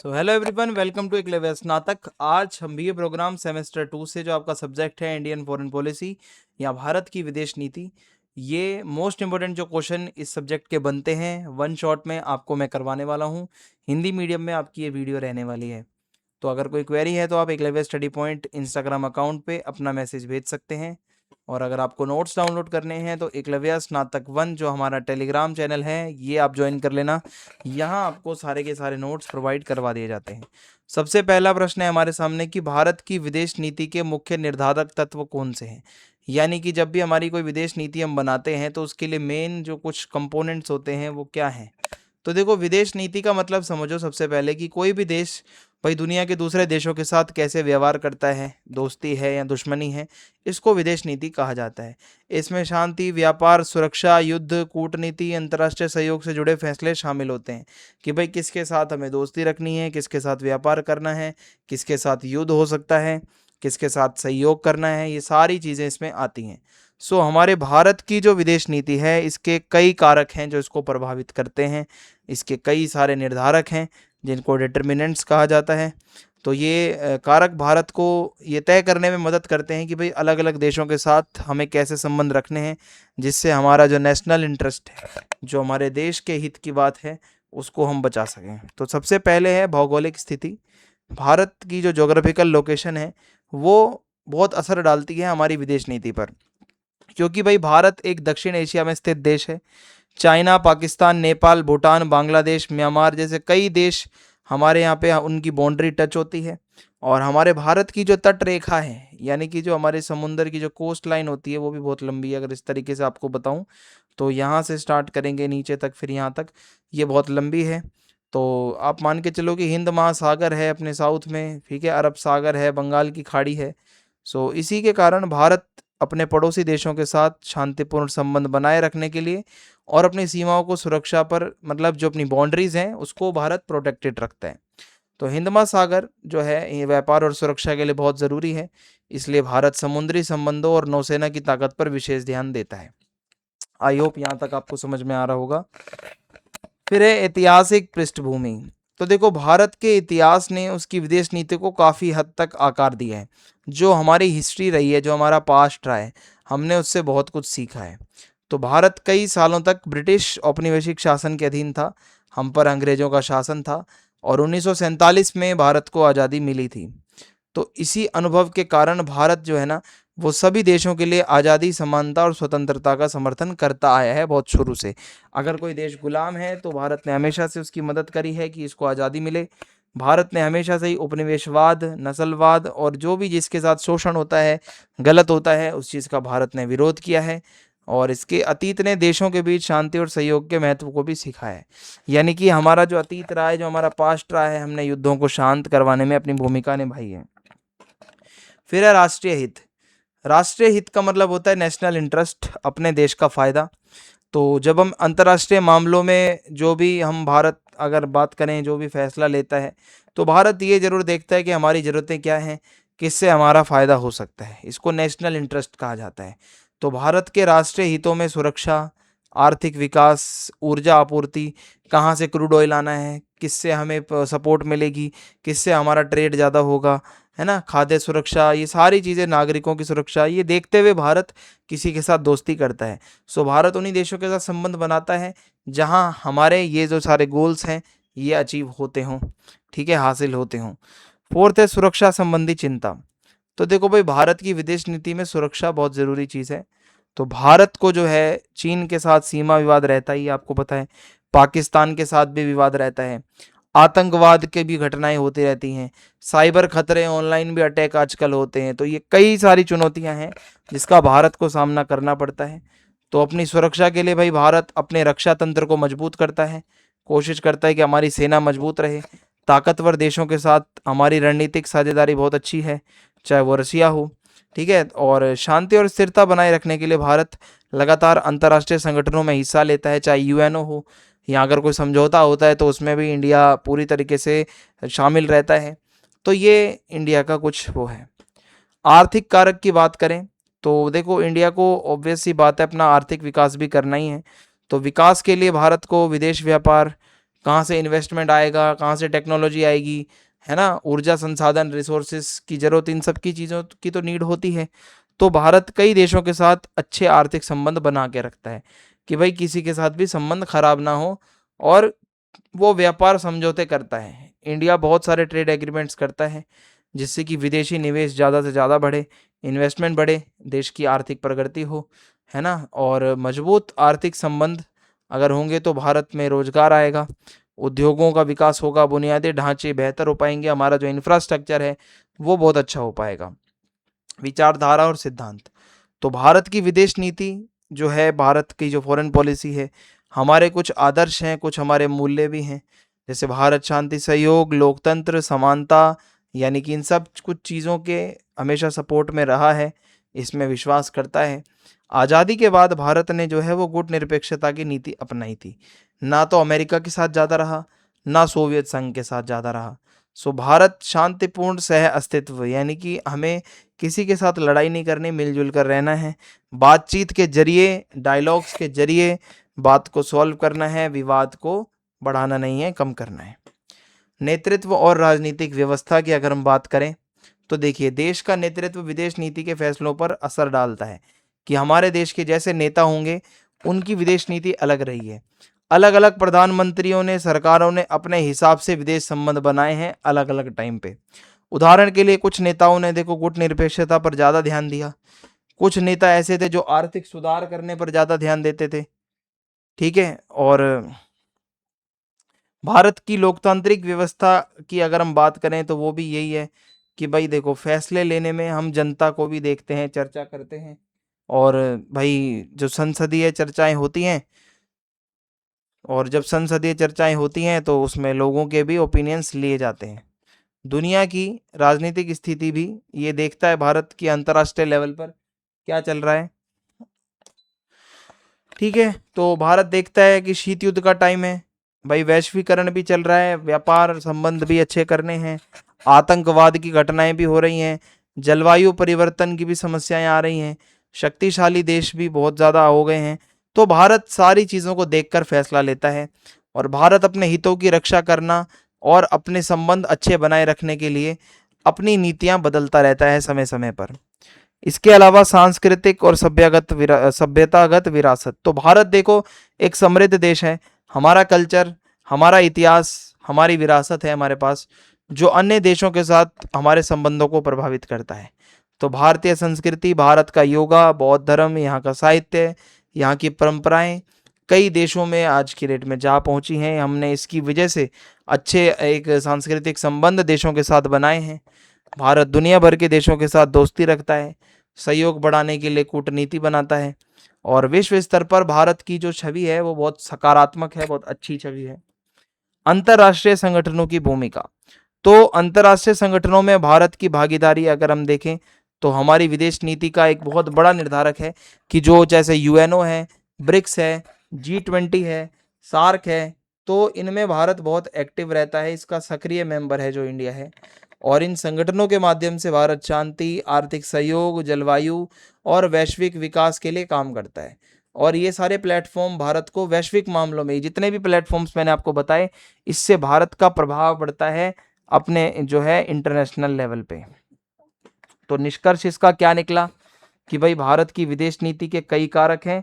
So hello everyone, welcome to Eklavya Snatak. आज हम BA programme semester 2 से जो आपका सब्जेक्ट है इंडियन फॉरेन पॉलिसी या भारत की विदेश नीति, ये मोस्ट इंपॉर्टेंट जो क्वेश्चन इस सब्जेक्ट के बनते हैं वन शॉट में आपको मैं करवाने वाला हूँ। हिंदी मीडियम में आपकी ये वीडियो रहने वाली है। तो अगर कोई क्वेरी है तो आप Eklavya study point Instagram account पे अपना मैसेज भेज सकते हैं। और अगर आपको नोट्स डाउनलोड करने हैं तो एकलव्य स्नातक 1 जो हमारा टेलीग्राम चैनल है ये आप ज्वाइन कर लेना। यहाँ आपको सारे के सारे नोट्स प्रोवाइड करवा दिए जाते हैं। सबसे पहला प्रश्न है हमारे सामने कि भारत की विदेश नीति के मुख्य निर्धारक तत्व कौन से हैं। यानी कि जब भी हमारी कोई विदेश नीति हम बनाते हैं तो उसके लिए मेन जो कुछ कंपोनेंट्स होते हैं वो क्या हैं। तो देखो, विदेश नीति का मतलब समझो सबसे पहले कि कोई भी देश भाई दुनिया के दूसरे देशों के साथ कैसे व्यवहार करता है, दोस्ती है या दुश्मनी है, इसको विदेश नीति कहा जाता है। इसमें शांति, व्यापार, सुरक्षा, युद्ध, कूटनीति, अंतर्राष्ट्रीय सहयोग से जुड़े फैसले शामिल होते हैं कि भाई किसके साथ हमें दोस्ती रखनी है, किसके साथ व्यापार करना है, किसके साथ युद्ध हो सकता है, किसके साथ सहयोग करना है, ये सारी चीज़ें इसमें आती हैं। सो हमारे भारत की जो विदेश नीति है इसके कई कारक हैं जो इसको प्रभावित करते हैं। इसके कई सारे निर्धारक हैं जिनको डिटर्मिनेंट्स कहा जाता है। तो ये कारक भारत को ये तय करने में मदद करते हैं कि भाई अलग अलग देशों के साथ हमें कैसे संबंध रखने हैं जिससे हमारा जो नेशनल इंटरेस्ट है, जो हमारे देश के हित की बात है, उसको हम बचा सकें। तो सबसे पहले है भौगोलिक स्थिति। भारत की जो ज्योग्राफिकल लोकेशन है वो बहुत असर डालती है हमारी विदेश नीति पर, क्योंकि भाई भारत एक दक्षिण एशिया में स्थित देश है। चाइना, पाकिस्तान, नेपाल, भूटान, बांग्लादेश, म्यांमार जैसे कई देश हमारे यहाँ पे उनकी बाउंड्री टच होती है। और हमारे भारत की जो तट रेखा है, यानी कि जो हमारे समुंदर की जो कोस्ट लाइन होती है वो भी बहुत लंबी है। अगर इस तरीके से आपको बताऊं तो यहाँ से स्टार्ट करेंगे नीचे तक, फिर यहाँ तक, ये बहुत लंबी है। तो आप मान के चलो कि हिंद महासागर है अपने साउथ में, ठीक है, अरब सागर है, बंगाल की खाड़ी है। सो इसी के कारण भारत अपने पड़ोसी देशों के साथ शांतिपूर्ण संबंध बनाए रखने के लिए और अपनी सीमाओं को सुरक्षा पर, मतलब जो अपनी बाउंड्रीज हैं उसको भारत प्रोटेक्टेड रखता है। तो हिंद महासागर जो है ये व्यापार और सुरक्षा के लिए बहुत ज़रूरी है, इसलिए भारत समुद्री संबंधों और नौसेना की ताकत पर विशेष ध्यान देता है। आई होप यहाँ तक आपको समझ में आ रहा होगा। फिर है ऐतिहासिक पृष्ठभूमि। तो देखो, भारत के इतिहास ने उसकी विदेश नीति को काफ़ी हद तक आकार दिया है। जो हमारी हिस्ट्री रही है, जो हमारा पास्ट रहा है, हमने उससे बहुत कुछ सीखा है। तो भारत कई सालों तक ब्रिटिश औपनिवेशिक शासन के अधीन था, हम पर अंग्रेजों का शासन था, और 1947 में भारत को आज़ादी मिली थी। तो इसी अनुभव के कारण भारत जो है ना, वो सभी देशों के लिए आज़ादी, समानता और स्वतंत्रता का समर्थन करता आया है बहुत शुरू से। अगर कोई देश गुलाम है तो भारत ने हमेशा से उसकी मदद करी है कि इसको आज़ादी मिले। भारत ने हमेशा से ही उपनिवेशवाद, नस्लवाद और जो भी जिसके साथ शोषण होता है, गलत होता है, उस चीज़ का भारत ने विरोध किया है। और इसके अतीत ने देशों के बीच शांति और सहयोग के महत्व को भी सिखाया है। यानी कि हमारा जो अतीत रहा है, जो हमारा पास्ट रहा है, हमने युद्धों को शांत करवाने में अपनी भूमिका निभाई है। फिर है राष्ट्रीय हित। राष्ट्रीय हित का मतलब होता है नेशनल इंटरेस्ट, अपने देश का फ़ायदा। तो जब हम अंतर्राष्ट्रीय मामलों में जो भी हम भारत अगर बात करें, जो भी फैसला लेता है, तो भारत ये ज़रूर देखता है कि हमारी ज़रूरतें क्या हैं, किससे हमारा फ़ायदा हो सकता है। इसको नेशनल इंटरेस्ट कहा जाता है। तो भारत के राष्ट्रीय हितों में सुरक्षा, आर्थिक विकास, ऊर्जा आपूर्ति, कहाँ से क्रूड ऑयल आना है, किससे हमें सपोर्ट मिलेगी, किससे हमारा ट्रेड ज़्यादा होगा, है ना, खाद्य सुरक्षा, ये सारी चीज़ें, नागरिकों की सुरक्षा, ये देखते हुए भारत किसी के साथ दोस्ती करता है। सो भारत उन्हीं देशों के साथ संबंध बनाता है जहां हमारे ये जो सारे गोल्स हैं ये अचीव होते हों, ठीक है, हासिल होते हों। फोर्थ है सुरक्षा संबंधी चिंता। तो देखो भाई, भारत की विदेश नीति में सुरक्षा बहुत ज़रूरी चीज़ है। तो भारत को जो है चीन के साथ सीमा विवाद रहता ही, आपको पता है, पाकिस्तान के साथ भी विवाद रहता है, आतंकवाद के भी घटनाएं होती रहती हैं, साइबर खतरे, ऑनलाइन भी अटैक आजकल होते हैं। तो ये कई सारी चुनौतियां हैं जिसका भारत को सामना करना पड़ता है। तो अपनी सुरक्षा के लिए भाई भारत अपने रक्षा तंत्र को मजबूत करता है, कोशिश करता है कि हमारी सेना मजबूत रहे। ताकतवर देशों के साथ हमारी रणनीतिक साझेदारी बहुत अच्छी है, चाहे वो रसिया हो, ठीक है। और शांति और स्थिरता बनाए रखने के लिए भारत लगातार अंतर्राष्ट्रीय संगठनों में हिस्सा लेता है, चाहे यूएनओ हो, या अगर कोई समझौता होता है तो उसमें भी इंडिया पूरी तरीके से शामिल रहता है। तो ये इंडिया का कुछ वो है। आर्थिक कारक की बात करें तो देखो, इंडिया को ऑब्वियस सी बात है अपना आर्थिक विकास भी करना ही है। तो विकास के लिए भारत को विदेश व्यापार, कहाँ से इन्वेस्टमेंट आएगा, कहाँ से टेक्नोलॉजी आएगी, है ना, ऊर्जा संसाधन रिसोर्सेस की जरूरत, इन सब की चीज़ों की तो नीड होती है। तो भारत कई देशों के साथ अच्छे आर्थिक संबंध बना के रखता है कि भाई किसी के साथ भी संबंध खराब ना हो, और वो व्यापार समझौते करता है। इंडिया बहुत सारे ट्रेड एग्रीमेंट्स करता है जिससे कि विदेशी निवेश ज़्यादा से ज़्यादा बढ़े, इन्वेस्टमेंट बढ़े, देश की आर्थिक प्रगति हो, है ना। और मजबूत आर्थिक संबंध अगर होंगे तो भारत में रोजगार आएगा, उद्योगों का विकास होगा, बुनियादी ढांचे बेहतर हो पाएंगे, हमारा जो इंफ्रास्ट्रक्चर है वो बहुत अच्छा हो पाएगा। विचारधारा और सिद्धांत, तो भारत की विदेश नीति जो है, भारत की जो फॉरेन पॉलिसी है, हमारे कुछ आदर्श हैं, कुछ हमारे मूल्य भी हैं, जैसे भारत शांति, सहयोग, लोकतंत्र, समानता, यानी कि इन सब कुछ चीज़ों के हमेशा सपोर्ट में रहा है, इसमें विश्वास करता है। आज़ादी के बाद भारत ने जो है वो गुट निरपेक्षता की नीति अपनाई थी, ना तो अमेरिका के साथ ज़्यादा रहा, ना सोवियत संघ के साथ ज़्यादा रहा। सो भारत शांतिपूर्ण सह अस्तित्व, यानी कि हमें किसी के साथ लड़ाई नहीं करनी, मिलजुल कर रहना है, बातचीत के जरिए, डायलॉग्स के जरिए बात को सॉल्व करना है, विवाद को बढ़ाना नहीं है, कम करना है। नेतृत्व और राजनीतिक व्यवस्था की अगर हम बात करें तो देखिए, देश का नेतृत्व विदेश नीति के फैसलों पर असर डालता है कि हमारे देश के जैसे नेता होंगे उनकी विदेश नीति अलग रही है। अलग अलग प्रधानमंत्रियों ने, सरकारों ने अपने हिसाब से विदेश संबंध बनाए हैं अलग अलग टाइम पे। उदाहरण के लिए कुछ नेताओं ने देखो गुट निरपेक्षता पर ज़्यादा ध्यान दिया, कुछ नेता ऐसे थे जो आर्थिक सुधार करने पर ज़्यादा ध्यान देते थे, ठीक है। और भारत की लोकतांत्रिक व्यवस्था की अगर हम बात करें तो वो भी यही है कि भाई देखो, फैसले लेने में हम जनता को भी देखते हैं, चर्चा करते हैं, और भाई जो संसदीय चर्चाएं होती हैं, और जब संसदीय चर्चाएं होती हैं तो उसमें लोगों के भी ओपिनियंस लिए जाते हैं। दुनिया की राजनीतिक स्थिति भी ये देखता है भारत की अंतर्राष्ट्रीय लेवल पर क्या चल रहा है, ठीक है। तो भारत देखता है कि शीत युद्ध का टाइम है, भाई वैश्वीकरण भी चल रहा है, व्यापार संबंध भी अच्छे करने हैं, आतंकवाद की घटनाएं भी हो रही हैं, जलवायु परिवर्तन की भी समस्याएं आ रही हैं, शक्तिशाली देश भी बहुत ज़्यादा हो गए हैं। तो भारत सारी चीज़ों को देखकर फैसला लेता है, और भारत अपने हितों की रक्षा करना और अपने संबंध अच्छे बनाए रखने के लिए अपनी नीतियां बदलता रहता है समय समय पर। इसके अलावा सांस्कृतिक और सभ्यतागत विरासत, तो भारत देखो एक समृद्ध देश है, हमारा कल्चर, हमारा इतिहास, हमारी विरासत है हमारे पास, जो अन्य देशों के साथ हमारे संबंधों को प्रभावित करता है। तो भारतीय संस्कृति, भारत का योगा, बौद्ध धर्म, यहाँ का साहित्य, यहाँ की परंपराएं कई देशों में आज की डेट में जा पहुंची हैं। हमने इसकी वजह से अच्छे एक सांस्कृतिक संबंध देशों के साथ बनाए हैं। भारत दुनिया भर के देशों के साथ दोस्ती रखता है, सहयोग बढ़ाने के लिए कूटनीति बनाता है, और विश्व स्तर पर भारत की जो छवि है वो बहुत सकारात्मक है, बहुत अच्छी छवि है। अंतर्राष्ट्रीय संगठनों की भूमिका, तो अंतर्राष्ट्रीय संगठनों में भारत की भागीदारी अगर हम देखें तो हमारी विदेश नीति का एक बहुत बड़ा निर्धारक है कि जो जैसे यूएनओ है, ब्रिक्स है, G20 है, सार्क है, तो इनमें भारत बहुत एक्टिव रहता है, इसका सक्रिय मेंबर है जो इंडिया है। और इन संगठनों के माध्यम से भारत शांति, आर्थिक सहयोग, जलवायु और वैश्विक विकास के लिए काम करता है। और ये सारे प्लेटफॉर्म भारत को वैश्विक मामलों में, जितने भी प्लेटफॉर्म्स मैंने आपको बताए, इससे भारत का प्रभाव बढ़ता है अपने जो है इंटरनेशनल लेवल पे। तो निष्कर्ष इसका क्या निकला कि भाई भारत की विदेश नीति के कई कारक हैं,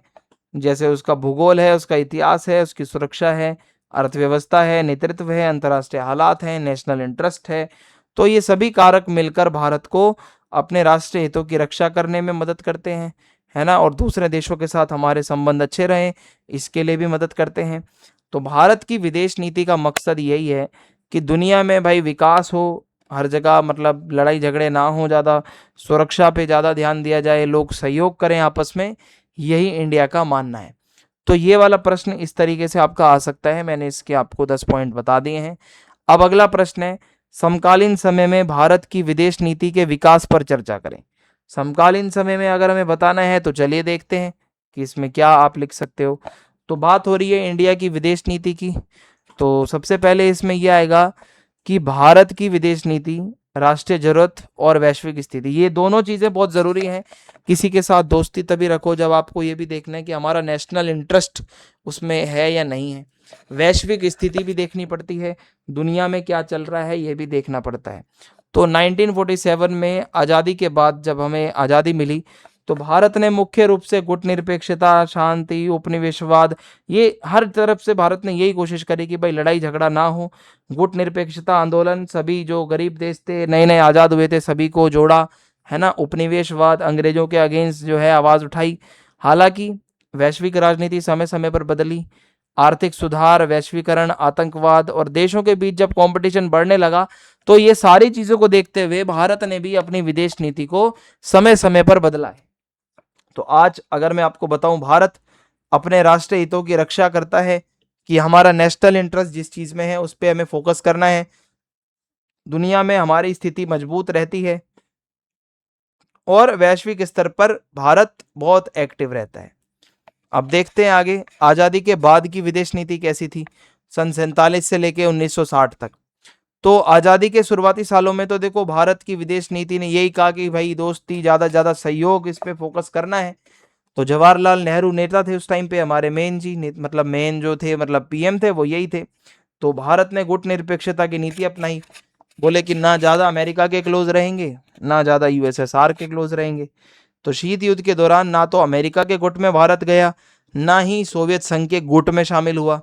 जैसे उसका भूगोल है, उसका इतिहास है, उसकी सुरक्षा है, अर्थव्यवस्था है, नेतृत्व है, अंतर्राष्ट्रीय हालात हैं, नेशनल इंटरेस्ट है। तो ये सभी कारक मिलकर भारत को अपने राष्ट्रीय हितों की रक्षा करने में मदद करते हैं, है ना, और दूसरे देशों के साथ हमारे संबंध अच्छे रहें इसके लिए भी मदद करते हैं। तो भारत की विदेश नीति का मकसद यही है कि दुनिया में भाई विकास हो, हर जगह मतलब लड़ाई झगड़े ना हो, ज़्यादा सुरक्षा पे ज़्यादा ध्यान दिया जाए, लोग सहयोग करें आपस में, यही इंडिया का मानना है। तो ये वाला प्रश्न इस तरीके से आपका आ सकता है, मैंने इसके आपको 10 पॉइंट बता दिए हैं। अब अगला प्रश्न है, समकालीन समय में भारत की विदेश नीति के विकास पर चर्चा करें। समकालीन समय में अगर हमें बताना है तो चलिए देखते हैं कि इसमें क्या आप लिख सकते हो। तो बात हो रही है इंडिया की विदेश नीति की, तो सबसे पहले इसमें यह आएगा कि भारत की विदेश नीति राष्ट्रीय जरूरत और वैश्विक स्थिति, ये दोनों चीजें बहुत जरूरी हैं। किसी के साथ दोस्ती तभी रखो जब आपको ये भी देखना है कि हमारा नेशनल इंटरेस्ट उसमें है या नहीं है। वैश्विक स्थिति भी देखनी पड़ती है, दुनिया में क्या चल रहा है ये भी देखना पड़ता है। तो 1947 में आज़ादी के बाद जब हमें आज़ादी मिली तो भारत ने मुख्य रूप से गुटनिरपेक्षता, शांति, उपनिवेशवाद, ये हर तरफ से भारत ने यही कोशिश करी कि भाई लड़ाई झगड़ा ना हो। गुटनिरपेक्षता आंदोलन, सभी जो गरीब देश थे, नए नए आज़ाद हुए थे, सभी को जोड़ा, है ना। उपनिवेशवाद, अंग्रेजों के अगेंस्ट जो है आवाज़ उठाई। हालांकि वैश्विक राजनीति समय समय पर बदली। आर्थिक सुधार, वैश्वीकरण, आतंकवाद और देशों के बीच जब कंपटीशन बढ़ने लगा तो ये सारी चीज़ों को देखते हुए भारत ने भी अपनी विदेश नीति को समय समय पर बदला है। तो आज अगर मैं आपको बताऊं, भारत अपने राष्ट्रीय हितों की रक्षा करता है कि हमारा नेशनल इंटरेस्ट जिस चीज में है उस पर हमें फोकस करना है। दुनिया में हमारी स्थिति मजबूत रहती है और वैश्विक स्तर पर भारत बहुत एक्टिव रहता है। अब देखते हैं आगे, आजादी के बाद की विदेश नीति कैसी थी सन 47 से लेके 1960 तक। तो आजादी के शुरुआती सालों में तो देखो भारत की विदेश नीति ने यही कहा कि भाई दोस्ती, ज्यादा सहयोग, इस पे फोकस करना है। तो जवाहरलाल नेहरू नेता थे उस टाइम पे, हमारे मेन जी मतलब मेन जो थे, मतलब पीएम थे, वो यही थे। तो भारत ने गुटनिरपेक्षता की नीति अपनाई। बोले कि ना ज्यादा अमेरिका के क्लोज रहेंगे, ना ज्यादा यूएसएसआर के क्लोज रहेंगे। तो शीत युद्ध के दौरान ना तो अमेरिका के गुट में भारत गया, ना ही सोवियत संघ के गुट में शामिल हुआ।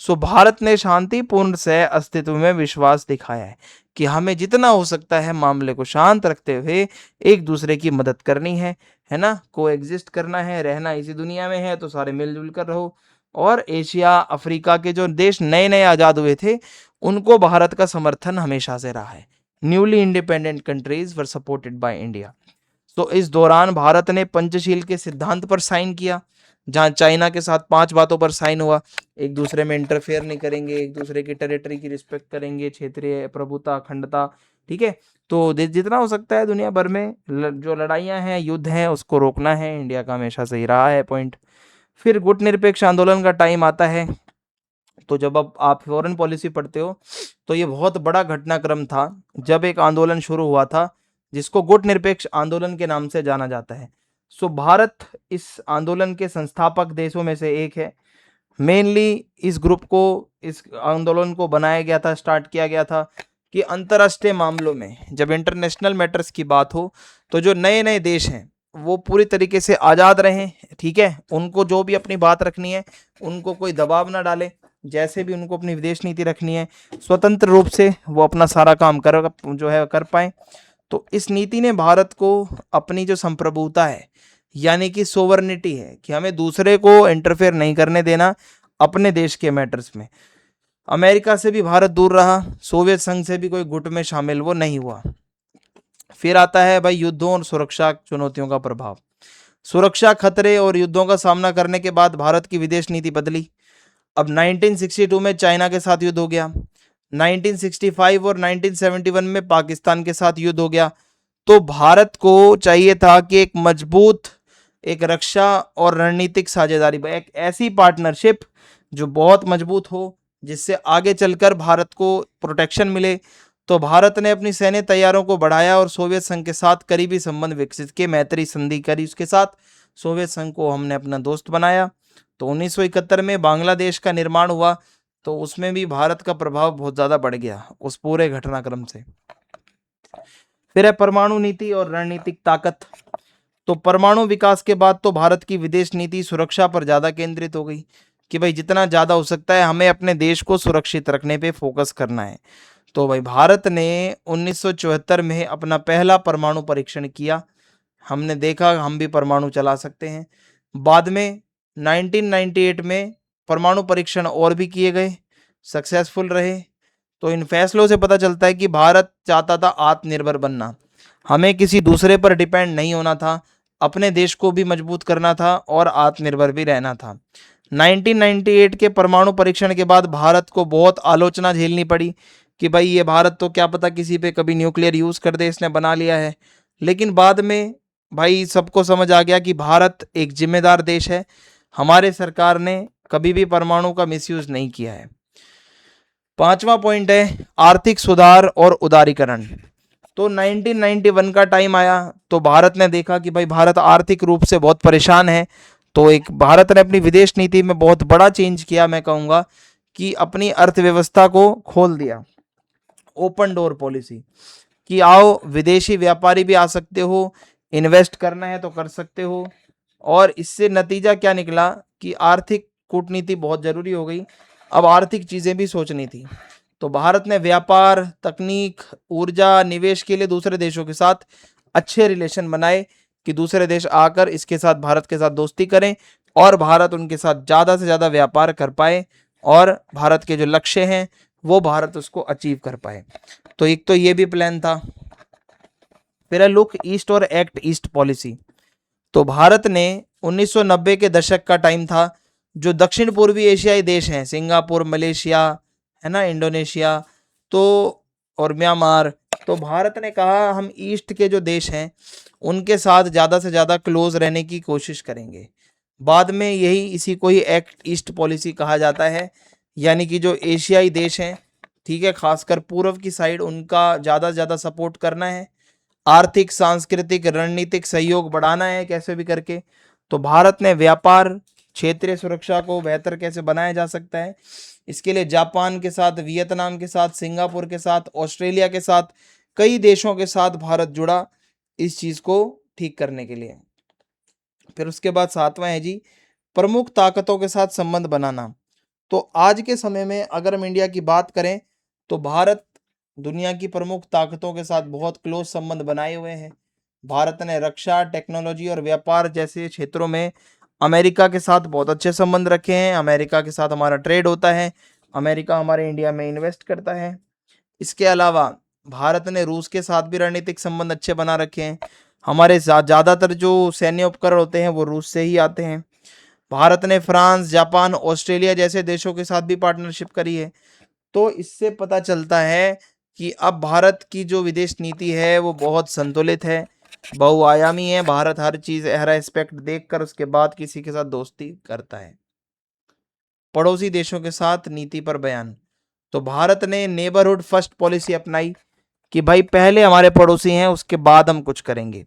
सो भारत ने शांतिपूर्ण सह अस्तित्व में विश्वास दिखाया है कि हमें जितना हो सकता है मामले को शांत रखते हुए एक दूसरे की मदद करनी है ना, को एग्जिस्ट करना है, रहना इसी दुनिया में है तो सारे मिलजुल कर रहो। और एशिया, अफ्रीका के जो देश नए नए आजाद हुए थे उनको भारत का समर्थन हमेशा से रहा है। Newly independent countries were supported by India. तो इस दौरान भारत ने पंचशील के सिद्धांत पर साइन किया, जहां चाइना के साथ 5 बातों पर साइन हुआ। एक दूसरे में इंटरफेयर नहीं करेंगे, एक दूसरे की टेरिटरी की रिस्पेक्ट करेंगे, क्षेत्रीय प्रभुता, अखंडता, ठीक है। तो जितना हो सकता है दुनिया भर में जो लड़ाइयां हैं, युद्ध हैं, उसको रोकना है। इंडिया का हमेशा से ही रहा है पॉइंट। फिर गुटनिरपेक्ष आंदोलन का टाइम आता है। तो जब अब आप फॉरेन पॉलिसी पढ़ते हो तो ये बहुत बड़ा घटनाक्रम था जब एक आंदोलन शुरू हुआ था जिसको गुटनिरपेक्ष आंदोलन के नाम से जाना जाता है। सो भारत इस आंदोलन के संस्थापक देशों में से एक है। मेनली इस ग्रुप को, इस आंदोलन को बनाया गया था, स्टार्ट किया गया था कि अंतर्राष्ट्रीय मामलों में जब इंटरनेशनल मैटर्स की बात हो तो जो नए नए देश हैं वो पूरी तरीके से आज़ाद रहें, ठीक है। उनको जो भी अपनी बात रखनी है उनको कोई दबाव ना डाले, जैसे भी उनको अपनी विदेश नीति रखनी है स्वतंत्र रूप से वो अपना सारा काम कर पाए। तो इस नीति ने भारत को अपनी जो संप्रभुता है, यानी कि सोवरनिटी है, कि हमें दूसरे को इंटरफेयर नहीं करने देना अपने देश के मैटर्स में। अमेरिका से भी भारत दूर रहा, सोवियत संघ से भी कोई गुट में शामिल वो नहीं हुआ। फिर आता है भाई युद्धों और सुरक्षा चुनौतियों का प्रभाव। सुरक्षा खतरे और युद्धों का सामना करने के बाद भारत की विदेश नीति बदली। अब 1962 में चाइना के साथ युद्ध हो गया, 1965 और 1971 में पाकिस्तान के साथ युद्ध हो गया। तो भारत को चाहिए था कि एक मजबूत एक रक्षा और रणनीतिक साझेदारी, एक ऐसी पार्टनरशिप जो बहुत मजबूत हो, जिससे आगे चलकर भारत को प्रोटेक्शन मिले। तो भारत ने अपनी सैन्य तैयारों को बढ़ाया और सोवियत संघ के साथ करीबी संबंध विकसित किए, मैत्री संधि करी उसके साथ। सोवियत संघ को हमने अपना दोस्त बनाया। तो 1971 में बांग्लादेश का निर्माण हुआ, तो उसमें भी भारत का प्रभाव बहुत ज़्यादा बढ़ गया उस पूरे घटनाक्रम से। फिर है परमाणु नीति और रणनीतिक ताकत। तो परमाणु विकास के बाद तो भारत की विदेश नीति सुरक्षा पर ज़्यादा केंद्रित हो गई कि भाई जितना ज़्यादा हो सकता है हमें अपने देश को सुरक्षित रखने पे फोकस करना है। तो भाई भारत ने 1974 में अपना पहला परमाणु परीक्षण किया। हमने देखा हम भी परमाणु चला सकते हैं। बाद में 1998 में परमाणु परीक्षण और भी किए गए, सक्सेसफुल रहे। तो इन फैसलों से पता चलता है कि भारत चाहता था आत्मनिर्भर बनना, हमें किसी दूसरे पर डिपेंड नहीं होना था, अपने देश को भी मजबूत करना था और आत्मनिर्भर भी रहना था। 1998 के परमाणु परीक्षण के बाद भारत को बहुत आलोचना झेलनी पड़ी कि भाई ये भारत तो क्या पता किसी पे कभी न्यूक्लियर यूज़ कर दे, इसने बना लिया है। लेकिन बाद में भाई सबको समझ आ गया कि भारत एक जिम्मेदार देश है, हमारे सरकार ने कभी भी परमाणु का मिसयूज नहीं किया है। 5वां पॉइंट है आर्थिक सुधार और उदारीकरण। तो 1991 का टाइम आया तो भारत ने देखा कि भाई भारत आर्थिक रूप से बहुत परेशान है, तो एक भारत ने अपनी विदेश नीति में बहुत बड़ा चेंज किया, मैं कहूँगा कि अपनी अर्थव्यवस्था को खोल दिया। ओपन डोर पॉलिसी कि आओ विदेशी व्यापारी भी आ सकते हो, इन्वेस्ट करना है तो कर सकते हो। और इससे नतीजा क्या निकला कि आर्थिक कूटनीति बहुत जरूरी हो गई, अब आर्थिक चीजें भी सोचनी थी। तो भारत ने व्यापार, तकनीक, ऊर्जा, निवेश के लिए दूसरे देशों के साथ अच्छे रिलेशन बनाए कि दूसरे देश आकर इसके साथ, भारत के साथ दोस्ती करें और भारत उनके साथ ज़्यादा से ज़्यादा व्यापार कर पाए और भारत के जो लक्ष्य हैं वो भारत उसको अचीव कर पाए। तो एक तो ये भी प्लान था। फिर लुक ईस्ट और एक्ट ईस्ट पॉलिसी। तो भारत ने 1990 के दशक का टाइम था, जो दक्षिण पूर्वी एशियाई देश हैं, सिंगापुर, मलेशिया, है ना, इंडोनेशिया, तो और म्यांमार, तो भारत ने कहा हम ईस्ट के जो देश हैं उनके साथ ज़्यादा से ज़्यादा क्लोज रहने की कोशिश करेंगे। बाद में यही इसी को ही एक्ट ईस्ट पॉलिसी कहा जाता है, यानी कि जो एशियाई देश हैं, ठीक है, खासकर पूर्व की साइड, उनका ज़्यादा से ज़्यादा सपोर्ट करना है, आर्थिक, सांस्कृतिक, रणनीतिक सहयोग बढ़ाना है कैसे भी करके। तो भारत ने व्यापार, क्षेत्रीय सुरक्षा को बेहतर कैसे बनाया जा सकता है, इसके लिए जापान के साथ, वियतनाम के साथ, सिंगापुर के साथ, ऑस्ट्रेलिया के साथ, कई देशों के साथ भारत जुड़ा इस चीज को ठीक करने के लिए। फिर उसके बाद सातवां है जी, प्रमुख ताकतों के साथ संबंध बनाना। तो आज के समय में अगर हम इंडिया की बात करें तो भारत दुनिया की प्रमुख ताकतों के साथ बहुत क्लोज संबंध बनाए हुए हैं। भारत ने रक्षा, टेक्नोलॉजी और व्यापार जैसे क्षेत्रों में अमेरिका के साथ बहुत अच्छे संबंध रखे हैं। अमेरिका के साथ हमारा ट्रेड होता है, अमेरिका हमारे इंडिया में इन्वेस्ट करता है। इसके अलावा भारत ने रूस के साथ भी रणनीतिक संबंध अच्छे बना रखे हैं। हमारे ज़्यादातर जो सैन्य उपकरण होते हैं वो रूस से ही आते हैं। भारत ने फ्रांस, जापान, ऑस्ट्रेलिया जैसे देशों के साथ भी पार्टनरशिप करी है। तो इससे पता चलता है कि अब भारत की जो विदेश नीति है वो बहुत संतुलित है, बहुआयामी है। भारत हर चीज, हर एस्पेक्ट देखकर उसके बाद किसी के साथ दोस्ती करता है। पड़ोसी देशों के साथ नीति पर बयान। तो भारत ने नेबरहुड फर्स्ट पॉलिसी अपनाई कि भाई पहले हमारे पड़ोसी हैं उसके बाद हम कुछ करेंगे।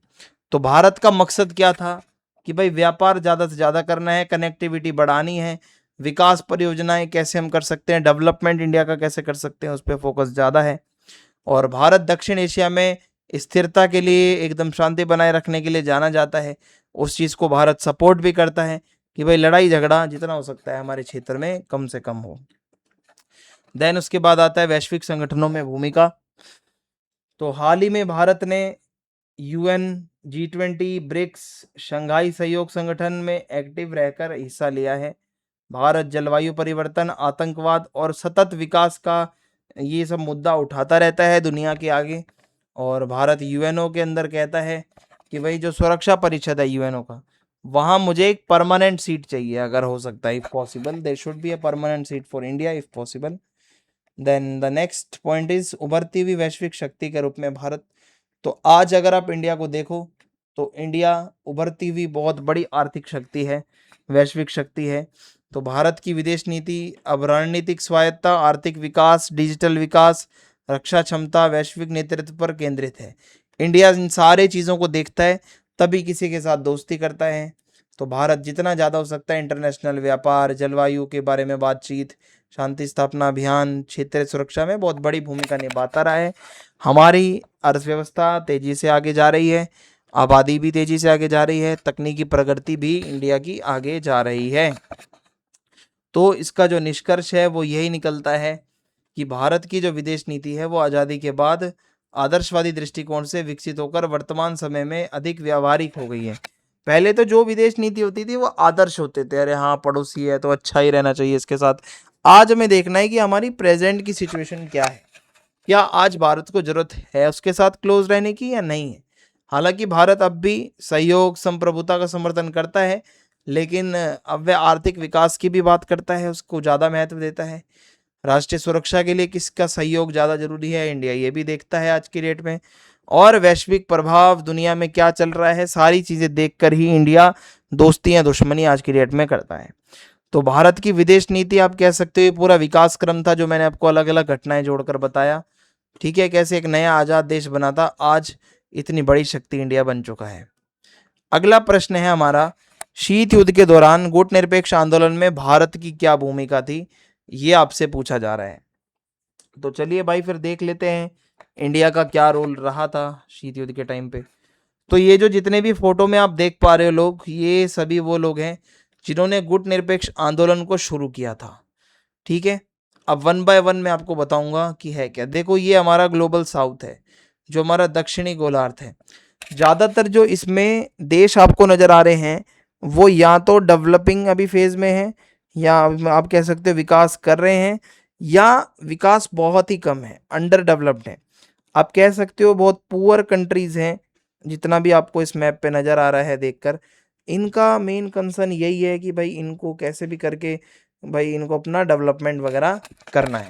तो भारत का मकसद क्या था कि भाई व्यापार ज़्यादा से ज़्यादा करना है, कनेक्टिविटी बढ़ानी है, विकास परियोजनाएं कैसे हम कर सकते हैं, डेवलपमेंट इंडिया का कैसे कर सकते हैं, उस पर फोकस ज़्यादा है। और भारत दक्षिण एशिया में स्थिरता के लिए, एकदम शांति बनाए रखने के लिए जाना जाता है। उस चीज़ को भारत सपोर्ट भी करता है कि भाई लड़ाई झगड़ा जितना हो सकता है हमारे क्षेत्र में कम से कम हो। देन उसके बाद आता है वैश्विक संगठनों में भूमिका। तो हाल ही में भारत ने UN, G20, ब्रिक्स, शंघाई सहयोग संगठन में एक्टिव रहकर हिस्सा लिया है। भारत जलवायु परिवर्तन, आतंकवाद और सतत विकास का ये सब मुद्दा उठाता रहता है दुनिया के आगे। और भारत UNO के अंदर कहता है कि भाई जो सुरक्षा परिषद है UNO का, वहाँ मुझे एक परमानेंट सीट चाहिए अगर हो सकता है, if possible there should be a permanent seat for India if possible. Then the next point is उभरती हुई वैश्विक शक्ति के रूप में भारत। तो आज अगर आप इंडिया को देखो तो इंडिया उभरती हुई बहुत बड़ी आर्थिक शक्ति है, वैश्विक शक्ति है। तो भारत की विदेश नीति अब रणनीतिक स्वायत्ता, आर्थिक विकास, डिजिटल विकास, रक्षा क्षमता, वैश्विक नेतृत्व पर केंद्रित है। इंडिया इन सारे चीज़ों को देखता है तभी किसी के साथ दोस्ती करता है। तो भारत जितना ज़्यादा हो सकता है इंटरनेशनल व्यापार, जलवायु के बारे में बातचीत, शांति स्थापना अभियान, क्षेत्रीय सुरक्षा में बहुत बड़ी भूमिका निभाता रहा है। हमारी अर्थव्यवस्था तेजी से आगे जा रही है, आबादी भी तेजी से आगे जा रही है, तकनीकी प्रगति भी इंडिया की आगे जा रही है। तो इसका जो निष्कर्ष है वो यही निकलता है कि भारत की जो विदेश नीति है वो आज़ादी के बाद आदर्शवादी दृष्टिकोण से विकसित होकर वर्तमान समय में अधिक व्यावहारिक हो गई है। पहले तो जो विदेश नीति होती थी वो आदर्श होते थे, अरे हाँ पड़ोसी है तो अच्छा ही रहना चाहिए इसके साथ। आज हमें देखना है कि हमारी प्रेजेंट की सिचुएशन क्या है, क्या आज भारत को जरूरत है उसके साथ क्लोज रहने की या नहीं है। हालांकि भारत अब भी सहयोग, संप्रभुता का समर्थन करता है, लेकिन अब वह आर्थिक विकास की भी बात करता है, उसको ज़्यादा महत्व देता है। राष्ट्रीय सुरक्षा के लिए किसका सहयोग ज़्यादा जरूरी है, इंडिया ये भी देखता है आज की डेट में। और वैश्विक प्रभाव, दुनिया में क्या चल रहा है, सारी चीज़ें देखकर ही इंडिया दोस्ती या दुश्मनी आज की डेट में करता है। तो भारत की विदेश नीति आप कह सकते हो पूरा विकास क्रम था जो मैंने आपको अलग अलग घटनाएं जोड़कर बताया। ठीक है, कैसे एक नया आजाद देश बना था, आज इतनी बड़ी शक्ति इंडिया बन चुका है। अगला प्रश्न है हमारा, शीत युद्ध के दौरान गुटनिरपेक्ष आंदोलन में भारत की क्या भूमिका थी, ये आपसे पूछा जा रहा है। तो चलिए भाई फिर देख लेते हैं इंडिया का क्या रोल रहा था शीत युद्ध के टाइम पे। तो ये जो जितने भी फोटो में आप देख पा रहे हो लोग, ये सभी वो लोग हैं जिन्होंने गुटनिरपेक्ष आंदोलन को शुरू किया था। ठीक है, अब वन बाय वन मैं आपको बताऊंगा कि है क्या। देखो, ये हमारा ग्लोबल साउथ है, जो हमारा दक्षिणी गोलार्ध है। ज़्यादातर जो इसमें देश आपको नज़र आ रहे हैं वो या तो डेवलपिंग अभी फेज़ में है, या आप कह सकते हो विकास कर रहे हैं, या विकास बहुत ही कम है, अंडर डेवलप्ड है। आप कह सकते हो बहुत पुअर कंट्रीज़ हैं, जितना भी आपको इस मैप पे नज़र आ रहा है देखकर। इनका मेन कंसर्न यही है कि भाई इनको कैसे भी करके भाई इनको अपना डेवलपमेंट वगैरह करना है।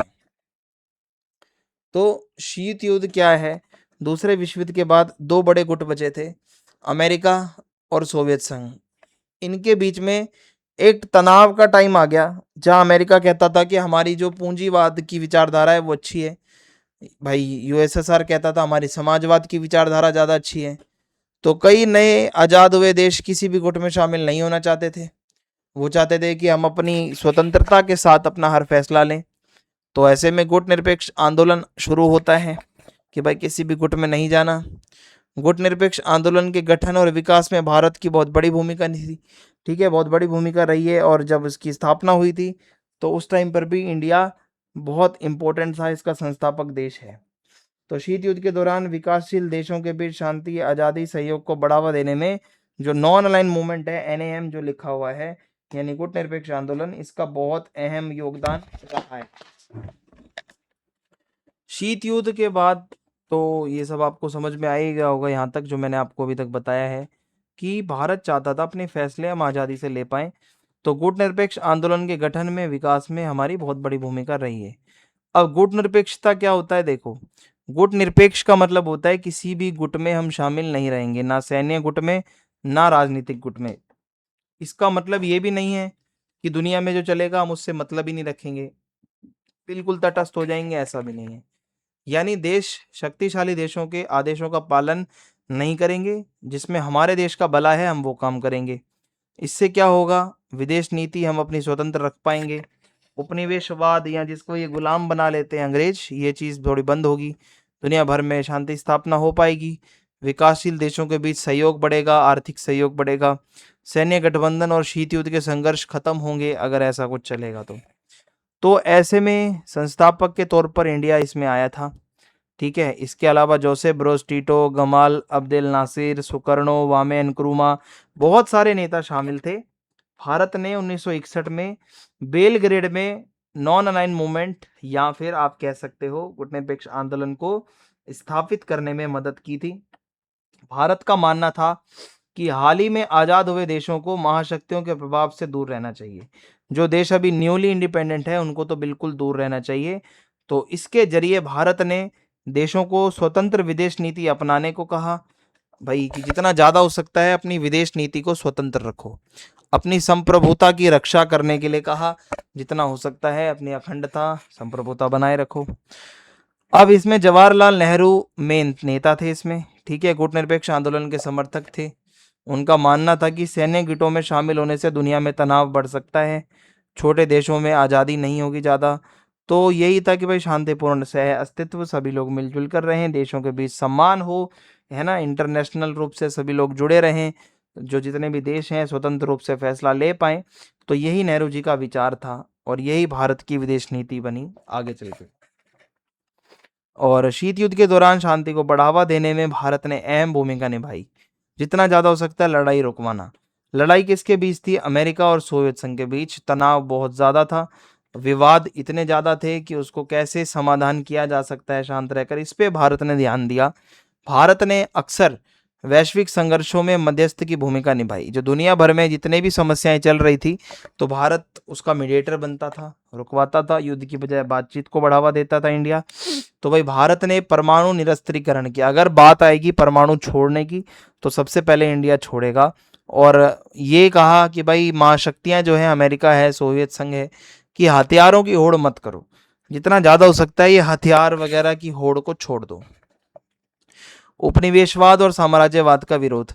तो शीत युद्ध क्या है, दूसरे विश्व युद्ध के बाद दो बड़े गुट बचे थे, अमेरिका और सोवियत संघ। इनके बीच में एक तनाव का टाइम आ गया, जहां अमेरिका कहता था कि हमारी जो पूंजीवाद की विचारधारा है वो अच्छी है, भाई यूएसएसआर कहता था हमारी समाजवाद की विचारधारा ज़्यादा अच्छी है। तो कई नए आज़ाद हुए देश किसी भी गुट में शामिल नहीं होना चाहते थे। वो चाहते थे कि हम अपनी स्वतंत्रता के साथ अपना हर फैसला लें। तो ऐसे में गुट निरपेक्ष आंदोलन शुरू होता है कि भाई किसी भी गुट में नहीं जाना। गुट निरपेक्ष आंदोलन के गठन और विकास में भारत की बहुत बड़ी भूमिका थी। ठीक है, बहुत बड़ी भूमिका रही है। और जब इसकी स्थापना हुई थी तो उस टाइम पर भी इंडिया बहुत इम्पोर्टेंट था, इसका संस्थापक देश है। तो शीत युद्ध के दौरान विकासशील देशों के बीच शांति, आज़ादी, सहयोग को बढ़ावा देने में जो नॉन अलाइन मूवमेंट है, एनएएम जो लिखा हुआ है, यानी गुट निरपेक्ष आंदोलन, इसका बहुत अहम योगदान रहा है। शीत युद्ध के बाद तो ये सब आपको समझ में आ ही गया होगा यहाँ तक, जो मैंने आपको अभी तक बताया है कि भारत चाहता था अपने फैसले हम आज़ादी से ले पाएं। तो गुट निरपेक्ष आंदोलन के गठन में, विकास में हमारी बहुत बड़ी भूमिका रही है। अब गुट निरपेक्षता क्या होता है, देखो, गुट निरपेक्ष का मतलब होता है किसी भी गुट में हम शामिल नहीं रहेंगे, ना सैन्य गुट में, ना राजनीतिक गुट में। इसका मतलब ये भी नहीं है कि दुनिया में जो चलेगा हम उससे मतलब ही नहीं रखेंगे, बिल्कुल तटस्थ हो जाएंगे, ऐसा भी नहीं है। यानी देश शक्तिशाली देशों के आदेशों का पालन नहीं करेंगे, जिसमें हमारे देश का भला है हम वो काम करेंगे। इससे क्या होगा, विदेश नीति हम अपनी स्वतंत्र रख पाएंगे। उपनिवेशवाद, या जिसको ये गुलाम बना लेते हैं अंग्रेज, ये चीज़ थोड़ी बंद होगी। दुनिया भर में शांति स्थापना हो पाएगी। विकासशील देशों के बीच सहयोग बढ़ेगा, आर्थिक सहयोग बढ़ेगा। सैन्य गठबंधन और शीत युद्ध के संघर्ष खत्म होंगे अगर ऐसा कुछ चलेगा तो ऐसे में संस्थापक के तौर पर इंडिया इसमें आया था। ठीक है, इसके अलावा Joseph Broz Tito, Gamal Abdel Nasser, Sukarno, Kwame Nkrumah, बहुत सारे नेता शामिल थे। भारत ने 1961 में बेलग्रेड में नॉन अलाइन मूवमेंट, या फिर आप कह सकते हो गुटनिरपेक्ष आंदोलन को स्थापित करने में मदद की थी। भारत का मानना था कि हाल ही में आज़ाद हुए देशों को महाशक्तियों के प्रभाव से दूर रहना चाहिए। जो देश अभी न्यूली इंडिपेंडेंट है उनको तो बिल्कुल दूर रहना चाहिए। तो इसके जरिए भारत ने देशों को स्वतंत्र विदेश नीति अपनाने को कहा, भाई कि जितना ज़्यादा हो सकता है अपनी विदेश नीति को स्वतंत्र रखो। अपनी संप्रभुता की रक्षा करने के लिए कहा, जितना हो सकता है अपनी अखंडता, संप्रभुता बनाए रखो। अब इसमें जवाहरलाल नेहरू मेन नेता थे इसमें। ठीक है, गुटनिरपेक्ष आंदोलन के समर्थक थे। उनका मानना था कि सैन्य गुटों में शामिल होने से दुनिया में तनाव बढ़ सकता है, छोटे देशों में आज़ादी नहीं होगी ज़्यादा। तो यही था कि भाई शांतिपूर्ण सह अस्तित्व, सभी लोग मिलजुल कर रहें, देशों के बीच सम्मान हो, है ना, इंटरनेशनल रूप से सभी लोग जुड़े रहें, जो जितने भी देश हैं स्वतंत्र रूप से फैसला ले पाएँ। तो यही नेहरू जी का विचार था और यही भारत की विदेश नीति बनी आगे चल के। और शीत युद्ध के दौरान शांति को बढ़ावा देने में भारत ने अहम भूमिका निभाई। जितना ज़्यादा हो सकता है लड़ाई रुकवाना। लड़ाई किसके बीच थी, अमेरिका और सोवियत संघ के बीच। तनाव बहुत ज़्यादा था, विवाद इतने ज़्यादा थे कि उसको कैसे समाधान किया जा सकता है शांत रहकर, इस पे भारत ने ध्यान दिया। भारत ने अक्सर वैश्विक संघर्षों में मध्यस्थ की भूमिका निभाई। जो दुनिया भर में जितने भी समस्याएं चल रही थी तो भारत उसका मीडिएटर बनता था, रुकवाता था, युद्ध की बजाय बातचीत को बढ़ावा देता था इंडिया। तो भाई भारत ने परमाणु निरस्त्रीकरण किया। अगर बात आएगी परमाणु छोड़ने की तो सबसे पहले इंडिया छोड़ेगा। और ये कहा कि भाई महाशक्तियां जो है, अमेरिका है, सोवियत संघ है, कि हथियारों की होड़ मत करो। जितना ज़्यादा हो सकता है ये हथियार वगैरह की होड़ को छोड़ दो। उपनिवेशवाद और साम्राज्यवाद का विरोध।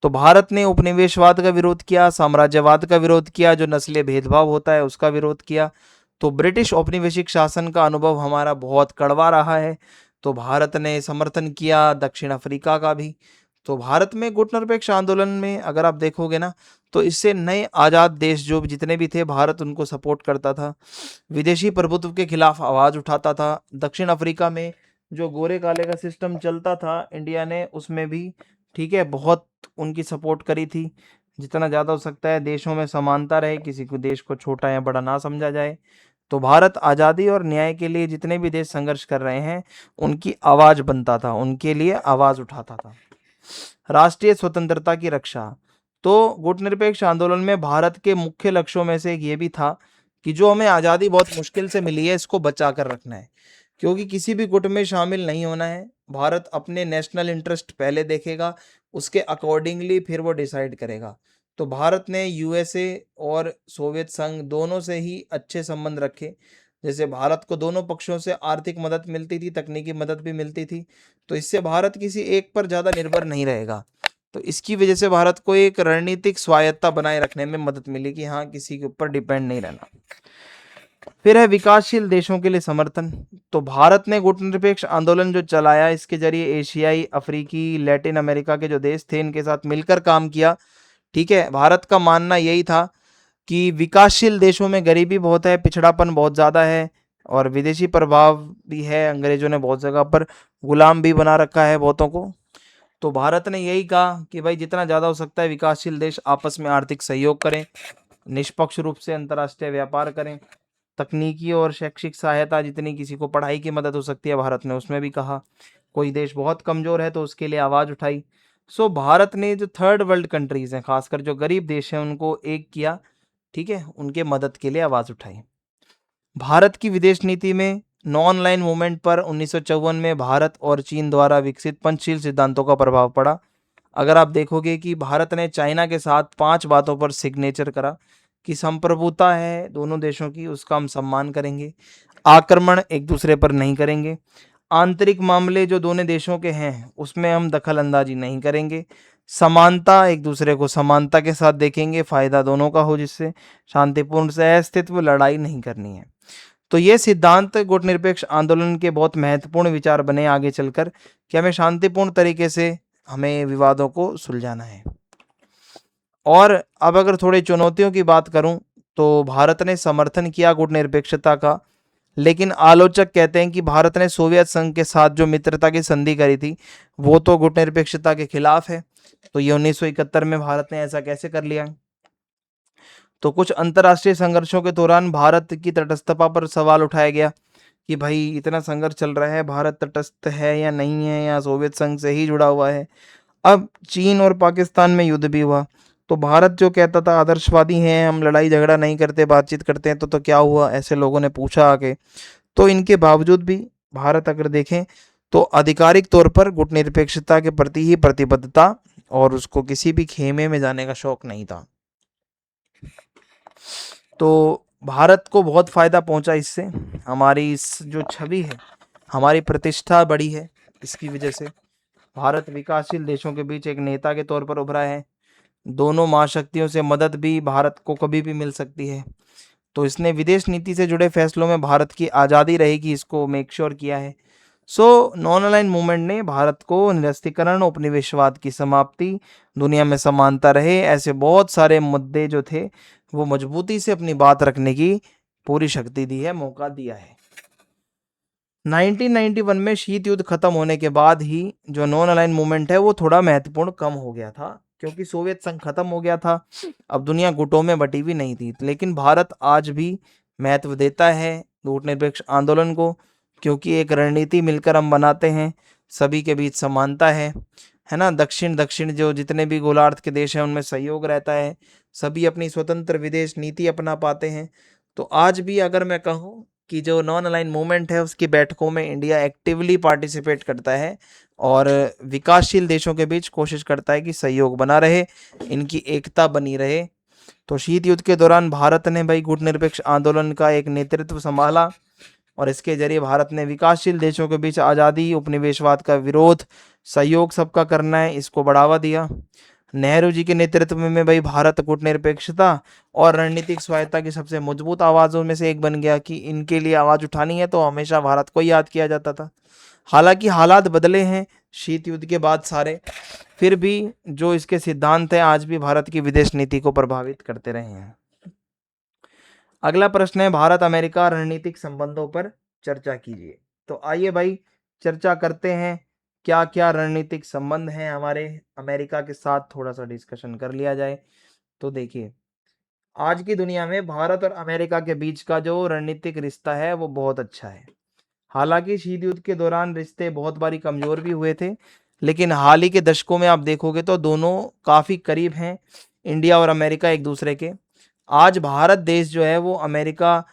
तो भारत ने उपनिवेशवाद का विरोध किया, साम्राज्यवाद का विरोध किया, जो नस्लीय भेदभाव होता है उसका विरोध किया। तो ब्रिटिश औपनिवेशिक शासन का अनुभव हमारा बहुत कड़वा रहा है, तो भारत ने समर्थन किया दक्षिण अफ्रीका का भी। तो भारत में गुटनिरपेक्ष आंदोलन में अगर आप देखोगे ना, तो इससे नए आज़ाद देश जो जितने भी थे, भारत उनको सपोर्ट करता था, विदेशी प्रभुत्व के खिलाफ आवाज़ उठाता था। दक्षिण अफ्रीका में जो गोरे काले का सिस्टम चलता था, इंडिया ने उसमें भी, ठीक है, बहुत उनकी सपोर्ट करी थी। जितना ज़्यादा हो सकता है देशों में समानता रहे, किसी को देश को छोटा या बड़ा ना समझा जाए। तो भारत आज़ादी और न्याय के लिए जितने भी देश संघर्ष कर रहे हैं उनकी आवाज़ बनता था, उनके लिए आवाज़ उठाता था। राष्ट्रीय स्वतंत्रता की रक्षा। तो गुटनिरपेक्ष आंदोलन में भारत के मुख्य लक्ष्यों में से एक ये भी था कि जो हमें आज़ादी बहुत मुश्किल से मिली है इसको बचा कर रखना है, क्योंकि किसी भी गुट में शामिल नहीं होना है। भारत अपने नेशनल इंटरेस्ट पहले देखेगा, उसके अकॉर्डिंगली फिर वो डिसाइड करेगा। तो भारत ने यूएसए और सोवियत संघ दोनों से ही अच्छे संबंध रखे। जैसे भारत को दोनों पक्षों से आर्थिक मदद मिलती थी, तकनीकी मदद भी मिलती थी, तो इससे भारत किसी एक पर ज़्यादा निर्भर नहीं रहेगा। तो इसकी वजह से भारत को एक रणनीतिक स्वायत्ता बनाए रखने में मदद मिली कि हाँ, किसी के ऊपर डिपेंड नहीं रहना। फिर है विकासशील देशों के लिए समर्थन। तो भारत ने गुटनिरपेक्ष आंदोलन जो चलाया, इसके जरिए एशियाई, अफ्रीकी, लैटिन अमेरिका के जो देश थे इनके साथ मिलकर काम किया। ठीक है, भारत का मानना यही था कि विकासशील देशों में गरीबी बहुत है, पिछड़ापन बहुत ज़्यादा है और विदेशी प्रभाव भी है, अंग्रेजों ने बहुत जगह पर गुलाम भी बना रखा है बहुतों को। तो भारत ने यही कहा कि भाई जितना ज़्यादा हो सकता है विकासशील देश आपस में आर्थिक सहयोग करें, निष्पक्ष रूप से अंतर्राष्ट्रीय व्यापार करें, तकनीकी और शैक्षिक सहायता, जितनी किसी को पढ़ाई की मदद हो सकती है भारत ने उसमें भी कहा। कोई देश बहुत कमज़ोर है तो उसके लिए आवाज़ उठाई। सो भारत ने जो थर्ड वर्ल्ड कंट्रीज़ हैं, खासकर जो गरीब देश हैं, उनको एक किया, ठीक है, उनके मदद के लिए आवाज़ उठाई। भारत की विदेश नीति में नॉन लाइन मूवमेंट पर 1954 में भारत और चीन द्वारा विकसित पंचशील सिद्धांतों का प्रभाव पड़ा। अगर आप देखोगे कि भारत ने चाइना के साथ 5 बातों पर सिग्नेचर करा कि संप्रभुता है दोनों देशों की, उसका हम सम्मान करेंगे, आक्रमण एक दूसरे पर नहीं करेंगे, आंतरिक मामले जो दोनों देशों के हैं उसमें हम दखल अंदाजी नहीं करेंगे, समानता, एक दूसरे को समानता के साथ देखेंगे, फायदा दोनों का हो, जिससे शांतिपूर्ण से अस्तित्व, लड़ाई नहीं करनी है। तो ये सिद्धांत गुटनिरपेक्ष आंदोलन के बहुत महत्वपूर्ण विचार बने आगे चलकर कि हमें शांतिपूर्ण तरीके से हमें विवादों को सुलझाना है। और अब अगर थोड़ी चुनौतियों की बात करूं, तो भारत ने समर्थन किया गुटनिरपेक्षता का, लेकिन आलोचक कहते हैं कि भारत ने सोवियत संघ के साथ जो मित्रता की संधि करी थी वो तो गुटनिरपेक्षता के खिलाफ है। तो ये 1971 में भारत ने ऐसा कैसे कर लिया। तो कुछ अंतर्राष्ट्रीय संघर्षों के दौरान भारत की तटस्थता पर सवाल उठाया गया कि भाई इतना संघर्ष चल रहा है, भारत तटस्थ है या नहीं है, या सोवियत संघ से ही जुड़ा हुआ है। अब चीन और पाकिस्तान में युद्ध भी हुआ, तो भारत जो कहता था आदर्शवादी हैं, हम लड़ाई झगड़ा नहीं करते, बातचीत करते हैं, तो क्या हुआ, ऐसे लोगों ने पूछा आके। तो इनके बावजूद भी भारत अगर देखें तो आधिकारिक तौर पर गुटनिरपेक्षता के प्रति ही प्रतिबद्धता, और उसको किसी भी खेमे में जाने का शौक नहीं था। तो भारत को बहुत फ़ायदा पहुंचा इससे, हमारी इस जो छवि है, हमारी प्रतिष्ठा बढ़ी है, इसकी वजह से भारत विकासशील देशों के बीच एक नेता के तौर पर उभरा है। दोनों महाशक्तियों से मदद भी भारत को कभी भी मिल सकती है। तो इसने विदेश नीति से जुड़े फैसलों में भारत की आज़ादी रहेगी, इसको मेक श्योर किया है। सो नॉन अलाइन मूवमेंट ने भारत को निरस्तीकरण, उपनिवेशवाद की समाप्ति, दुनिया में समानता रहे, ऐसे बहुत सारे मुद्दे जो थे वो मजबूती से अपनी बात रखने की पूरी शक्ति दी है, मौका दिया है। 1991 में शीत युद्ध खत्म होने के बाद ही जो नॉन अलाइन मूवमेंट है वो थोड़ा महत्वपूर्ण कम हो गया था, क्योंकि सोवियत संघ खत्म हो गया था, अब दुनिया गुटों में बटी हुई नहीं थी। लेकिन भारत आज भी महत्व देता है गुटनिरपेक्ष आंदोलन को, क्योंकि एक रणनीति मिलकर हम बनाते हैं, सभी के बीच समानता है ना। दक्षिण दक्षिण जो जितने भी गोलार्ध के देश हैं उनमें सहयोग रहता है, सभी अपनी स्वतंत्र विदेश नीति अपना पाते हैं। तो आज भी अगर मैं कहूँ कि जो नॉन अलाइन मूवमेंट है उसकी बैठकों में इंडिया एक्टिवली पार्टिसिपेट करता है और विकासशील देशों के बीच कोशिश करता है कि सहयोग बना रहे, इनकी एकता बनी रहे। तो शीत युद्ध के दौरान भारत ने भाई गुटनिरपेक्ष आंदोलन का एक नेतृत्व संभाला, और इसके जरिए भारत ने विकासशील देशों के बीच आज़ादी, उपनिवेशवाद का विरोध, सहयोग सबका करना है, इसको बढ़ावा दिया। नेहरू जी के नेतृत्व में भाई भारत कूटनिरपेक्षता और रणनीतिक स्वायत्ता की सबसे मजबूत आवाज़ों में से एक बन गया कि इनके लिए आवाज़ उठानी है तो हमेशा भारत को याद किया जाता था। हालांकि हालात बदले हैं शीत युद्ध के बाद सारे, फिर भी जो इसके सिद्धांत हैं आज भी भारत की विदेश नीति को प्रभावित करते रहे हैं। अगला प्रश्न है, भारत अमेरिका रणनीतिक संबंधों पर चर्चा कीजिए। तो आइए भाई चर्चा करते हैं क्या क्या रणनीतिक संबंध हैं हमारे अमेरिका के साथ, थोड़ा सा डिस्कशन कर लिया जाए। तो देखिए, आज की दुनिया में भारत और अमेरिका के बीच का जो रणनीतिक रिश्ता है वो बहुत अच्छा है। हालांकि शीत युद्ध के दौरान रिश्ते बहुत बारी कमजोर भी हुए थे, लेकिन हाल ही के दशकों में आप देखोगे तो दोनों काफी करीब हैं, इंडिया और अमेरिका एक दूसरे के। आज भारत देश जो है वो अमेरिका,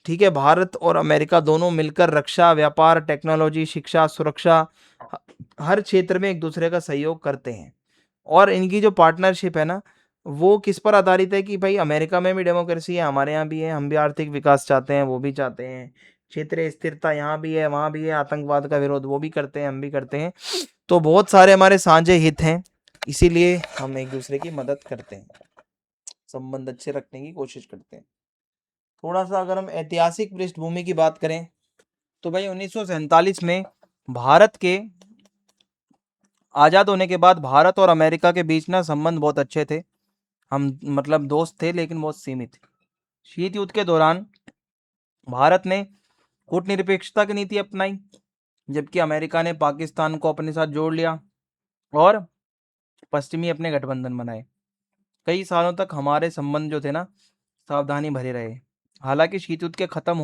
ठीक है, भारत और अमेरिका दोनों मिलकर रक्षा, व्यापार, टेक्नोलॉजी, शिक्षा, सुरक्षा, हर क्षेत्र में एक दूसरे का सहयोग करते हैं। और इनकी जो पार्टनरशिप है ना, वो किस पर आधारित है कि भाई अमेरिका में भी डेमोक्रेसी है, हमारे यहाँ भी है, हम भी आर्थिक विकास चाहते हैं, वो भी चाहते हैं, क्षेत्रीय स्थिरता यहाँ भी है, वहाँ भी है, आतंकवाद का विरोध वो भी करते हैं, हम भी करते हैं। तो बहुत सारे हमारे साझे हित हैं, इसीलिए हम एक दूसरे की मदद करते हैं, संबंध अच्छे रखने की कोशिश करते हैं। थोड़ा सा अगर हम ऐतिहासिक पृष्ठभूमि की बात करें तो भाई 1947 में भारत के आज़ाद होने के बाद भारत और अमेरिका के बीच ना संबंध बहुत अच्छे थे। हम मतलब दोस्त थे लेकिन बहुत सीमित। शीत युद्ध के दौरान भारत ने कूटनिरपेक्षता की नीति अपनाई, जबकि अमेरिका ने पाकिस्तान को अपने साथ जोड़ लिया और पश्चिमी अपने गठबंधन बनाए। कई सालों तक हमारे संबंध जो थे ना सावधानी भरे रहे। हालांकि शीत युद्ध खत्म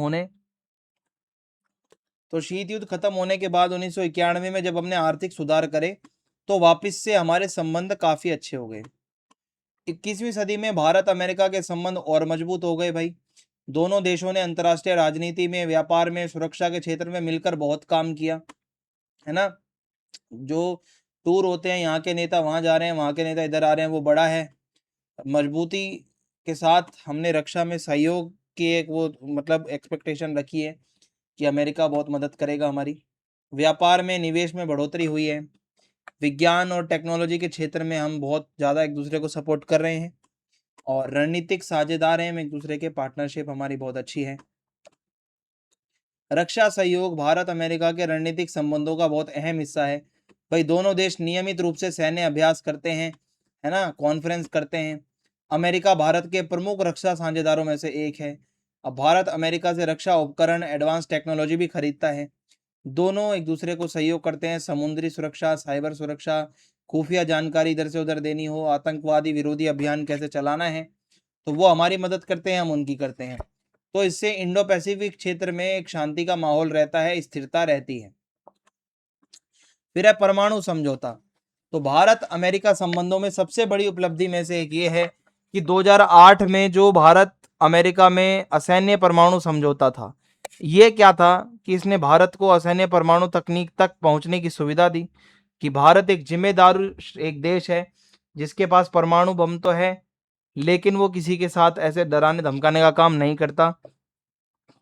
होने के बाद 1991 में जब हमने आर्थिक सुधार करे तो वापस से हमारे संबंध काफी अच्छे हो गए। 21वीं सदी में भारत अमेरिका के संबंध और मजबूत हो गए भाई। दोनों देशों ने अंतर्राष्ट्रीय राजनीति में, व्यापार में, सुरक्षा के क्षेत्र में मिलकर बहुत काम किया है ना। जो टूर होते हैं, यहाँ के नेता वहां जा रहे हैं, वहां के नेता इधर आ रहे हैं, वो बड़ा है। मजबूती के साथ हमने रक्षा में सहयोग की एक वो मतलब एक्सपेक्टेशन रखी है कि अमेरिका बहुत मदद करेगा हमारी। व्यापार में, निवेश में बढ़ोतरी हुई है। विज्ञान और टेक्नोलॉजी के क्षेत्र में हम बहुत ज़्यादा एक दूसरे को सपोर्ट कर रहे हैं और रणनीतिक साझेदार हैं हम एक दूसरे के, पार्टनरशिप हमारी बहुत अच्छी है। रक्षा सहयोग भारत अमेरिका के रणनीतिक संबंधों का बहुत अहम हिस्सा है भाई। दोनों देश नियमित रूप से सैन्य अभ्यास करते हैं, है ना, कॉन्फ्रेंस करते हैं। अमेरिका भारत के प्रमुख रक्षा साझेदारों में से एक है। अब भारत अमेरिका से रक्षा उपकरण, एडवांस टेक्नोलॉजी भी खरीदता है। दोनों एक दूसरे को सहयोग करते हैं। समुद्री सुरक्षा, साइबर सुरक्षा, खुफिया जानकारी इधर से उधर देनी हो, आतंकवादी विरोधी अभियान कैसे चलाना है, तो वो हमारी मदद करते हैं, हम उनकी करते हैं। तो इससे इंडो पैसिफिक क्षेत्र में एक शांति का माहौल रहता है, स्थिरता रहती है। फिर है परमाणु समझौता। तो भारत अमेरिका संबंधों में सबसे बड़ी उपलब्धि में से एक ये है कि 2008 में जो भारत अमेरिका में असैन्य परमाणु समझौता था, ये क्या था कि इसने भारत को असैन्य परमाणु तकनीक तक पहुंचने की सुविधा दी कि भारत एक जिम्मेदार एक देश है जिसके पास परमाणु बम तो है, लेकिन वो किसी के साथ ऐसे डराने धमकाने का काम नहीं करता।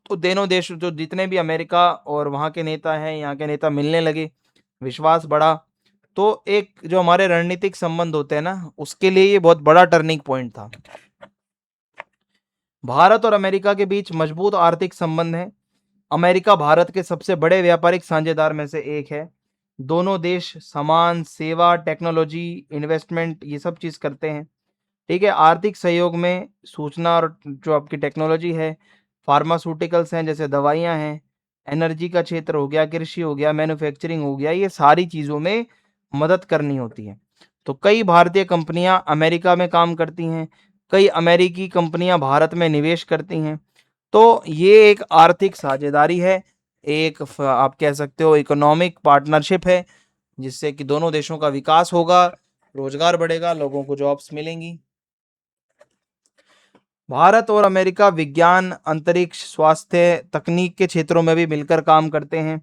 तो दोनों देश जो जितने भी अमेरिका और वहाँ के नेता हैं, यहाँ के नेता मिलने लगे, विश्वास बढ़ा। तो एक जो हमारे रणनीतिक संबंध होते हैं ना, उसके लिए ये बहुत बड़ा टर्निंग पॉइंट था। भारत और अमेरिका के बीच मजबूत आर्थिक संबंध है। अमेरिका भारत के सबसे बड़े व्यापारिक साझेदार में से एक है। दोनों देश सामान, सेवा, टेक्नोलॉजी, इन्वेस्टमेंट ये सब चीज़ करते हैं, ठीक है। आर्थिक सहयोग में सूचना और जो आपकी टेक्नोलॉजी है, फार्मास्यूटिकल्स हैं जैसे दवाइयाँ हैं, एनर्जी का क्षेत्र हो गया, कृषि हो गया, मैन्युफैक्चरिंग हो गया, ये सारी चीज़ों में मदद करनी होती है। तो कई भारतीय कंपनियां अमेरिका में काम करती हैं, कई अमेरिकी कंपनियां भारत में निवेश करती हैं। तो ये एक आर्थिक साझेदारी है, एक आप कह सकते हो इकोनॉमिक पार्टनरशिप है, जिससे कि दोनों देशों का विकास होगा, रोजगार बढ़ेगा, लोगों को जॉब्स मिलेंगी। भारत और अमेरिका विज्ञान, अंतरिक्ष, स्वास्थ्य, तकनीक के क्षेत्रों में भी मिलकर काम करते हैं।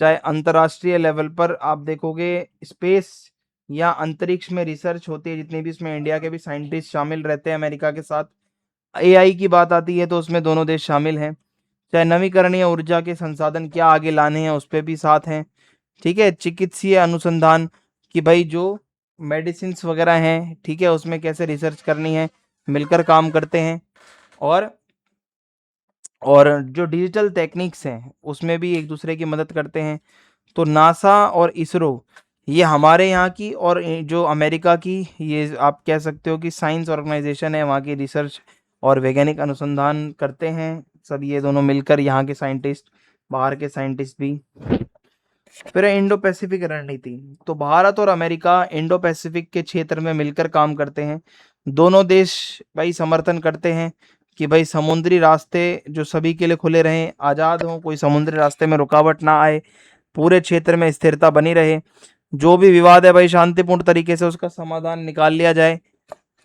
चाहे अंतर्राष्ट्रीय लेवल पर आप देखोगे, स्पेस या अंतरिक्ष में रिसर्च होती है जितनी भी, इसमें इंडिया के भी साइंटिस्ट शामिल रहते हैं अमेरिका के साथ। एआई की बात आती है तो उसमें दोनों देश शामिल हैं। चाहे नवीकरणीय ऊर्जा के संसाधन क्या आगे लाने हैं उस पे भी साथ हैं। ठीक है, चिकित्सीय अनुसंधान कि भाई जो मेडिसिन वगैरह हैं, ठीक है, उसमें कैसे रिसर्च करनी है, मिलकर काम करते हैं। और जो डिजिटल टेक्निक्स हैं उसमें भी एक दूसरे की मदद करते हैं। तो नासा और इसरो ये हमारे यहाँ की, और जो अमेरिका की, ये आप कह सकते हो कि साइंस ऑर्गेनाइजेशन है, वहाँ की रिसर्च और वैज्ञानिक अनुसंधान करते हैं सब ये दोनों मिलकर, यहाँ के साइंटिस्ट, बाहर के साइंटिस्ट भी। फिर इंडो पैसिफिक रणनीति, तो भारत और अमेरिका इंडो पैसिफिक के क्षेत्र में मिलकर काम करते हैं। दोनों देश भाई समर्थन करते हैं कि भाई समुद्री रास्ते जो सभी के लिए खुले रहें, आज़ाद हों, कोई समुद्री रास्ते में रुकावट ना आए, पूरे क्षेत्र में स्थिरता बनी रहे, जो भी विवाद है भाई शांतिपूर्ण तरीके से उसका समाधान निकाल लिया जाए।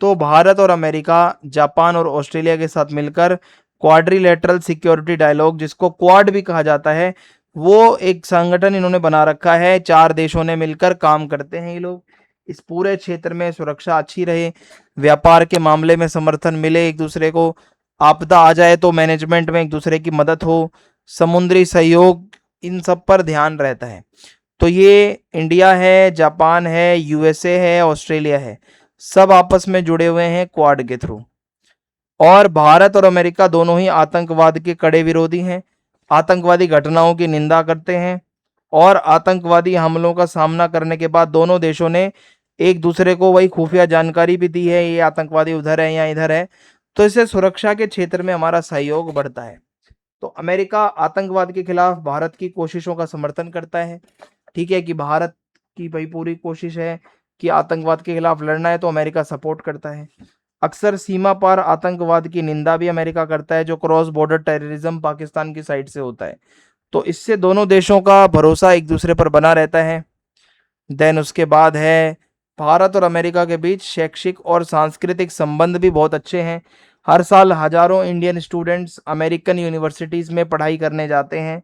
तो भारत और अमेरिका जापान और ऑस्ट्रेलिया के साथ मिलकर क्वाड्रिलेटरल सिक्योरिटी डायलॉग, जिसको क्वाड भी कहा जाता है, वो एक संगठन इन्होंने बना रखा है। 4 देशों ने मिलकर काम करते हैं ये लोग, इस पूरे क्षेत्र में सुरक्षा अच्छी रहे, व्यापार के मामले में समर्थन मिले एक दूसरे को, आपदा आ जाए तो मैनेजमेंट में एक दूसरे की मदद हो, समुद्री सहयोग, इन सब पर ध्यान रहता है। तो ये इंडिया है, जापान है, यूएसए है, ऑस्ट्रेलिया है, सब आपस में जुड़े हुए हैं क्वाड के थ्रू। और भारत और अमेरिका दोनों ही आतंकवाद के कड़े विरोधी हैं, आतंकवादी घटनाओं की निंदा करते हैं, और आतंकवादी हमलों का सामना करने के बाद दोनों देशों ने एक दूसरे को वही खुफिया जानकारी भी दी है, ये आतंकवादी उधर है या इधर है। तो इससे सुरक्षा के क्षेत्र में हमारा सहयोग बढ़ता है। तो अमेरिका आतंकवाद के खिलाफ भारत की कोशिशों का समर्थन करता है। ठीक है, कि भारत की भाई पूरी कोशिश है कि आतंकवाद के खिलाफ लड़ना है, तो अमेरिका सपोर्ट करता है। अक्सर सीमा पार आतंकवाद की निंदा भी अमेरिका करता है, जो क्रॉस बॉर्डर टेररिज्म पाकिस्तान की साइड से होता है। तो इससे दोनों देशों का भरोसा एक दूसरे पर बना रहता है। देन उसके बाद है, भारत और अमेरिका के बीच शैक्षिक और सांस्कृतिक संबंध भी बहुत अच्छे हैं। हर साल हजारों इंडियन स्टूडेंट्स अमेरिकन यूनिवर्सिटीज़ में पढ़ाई करने जाते हैं।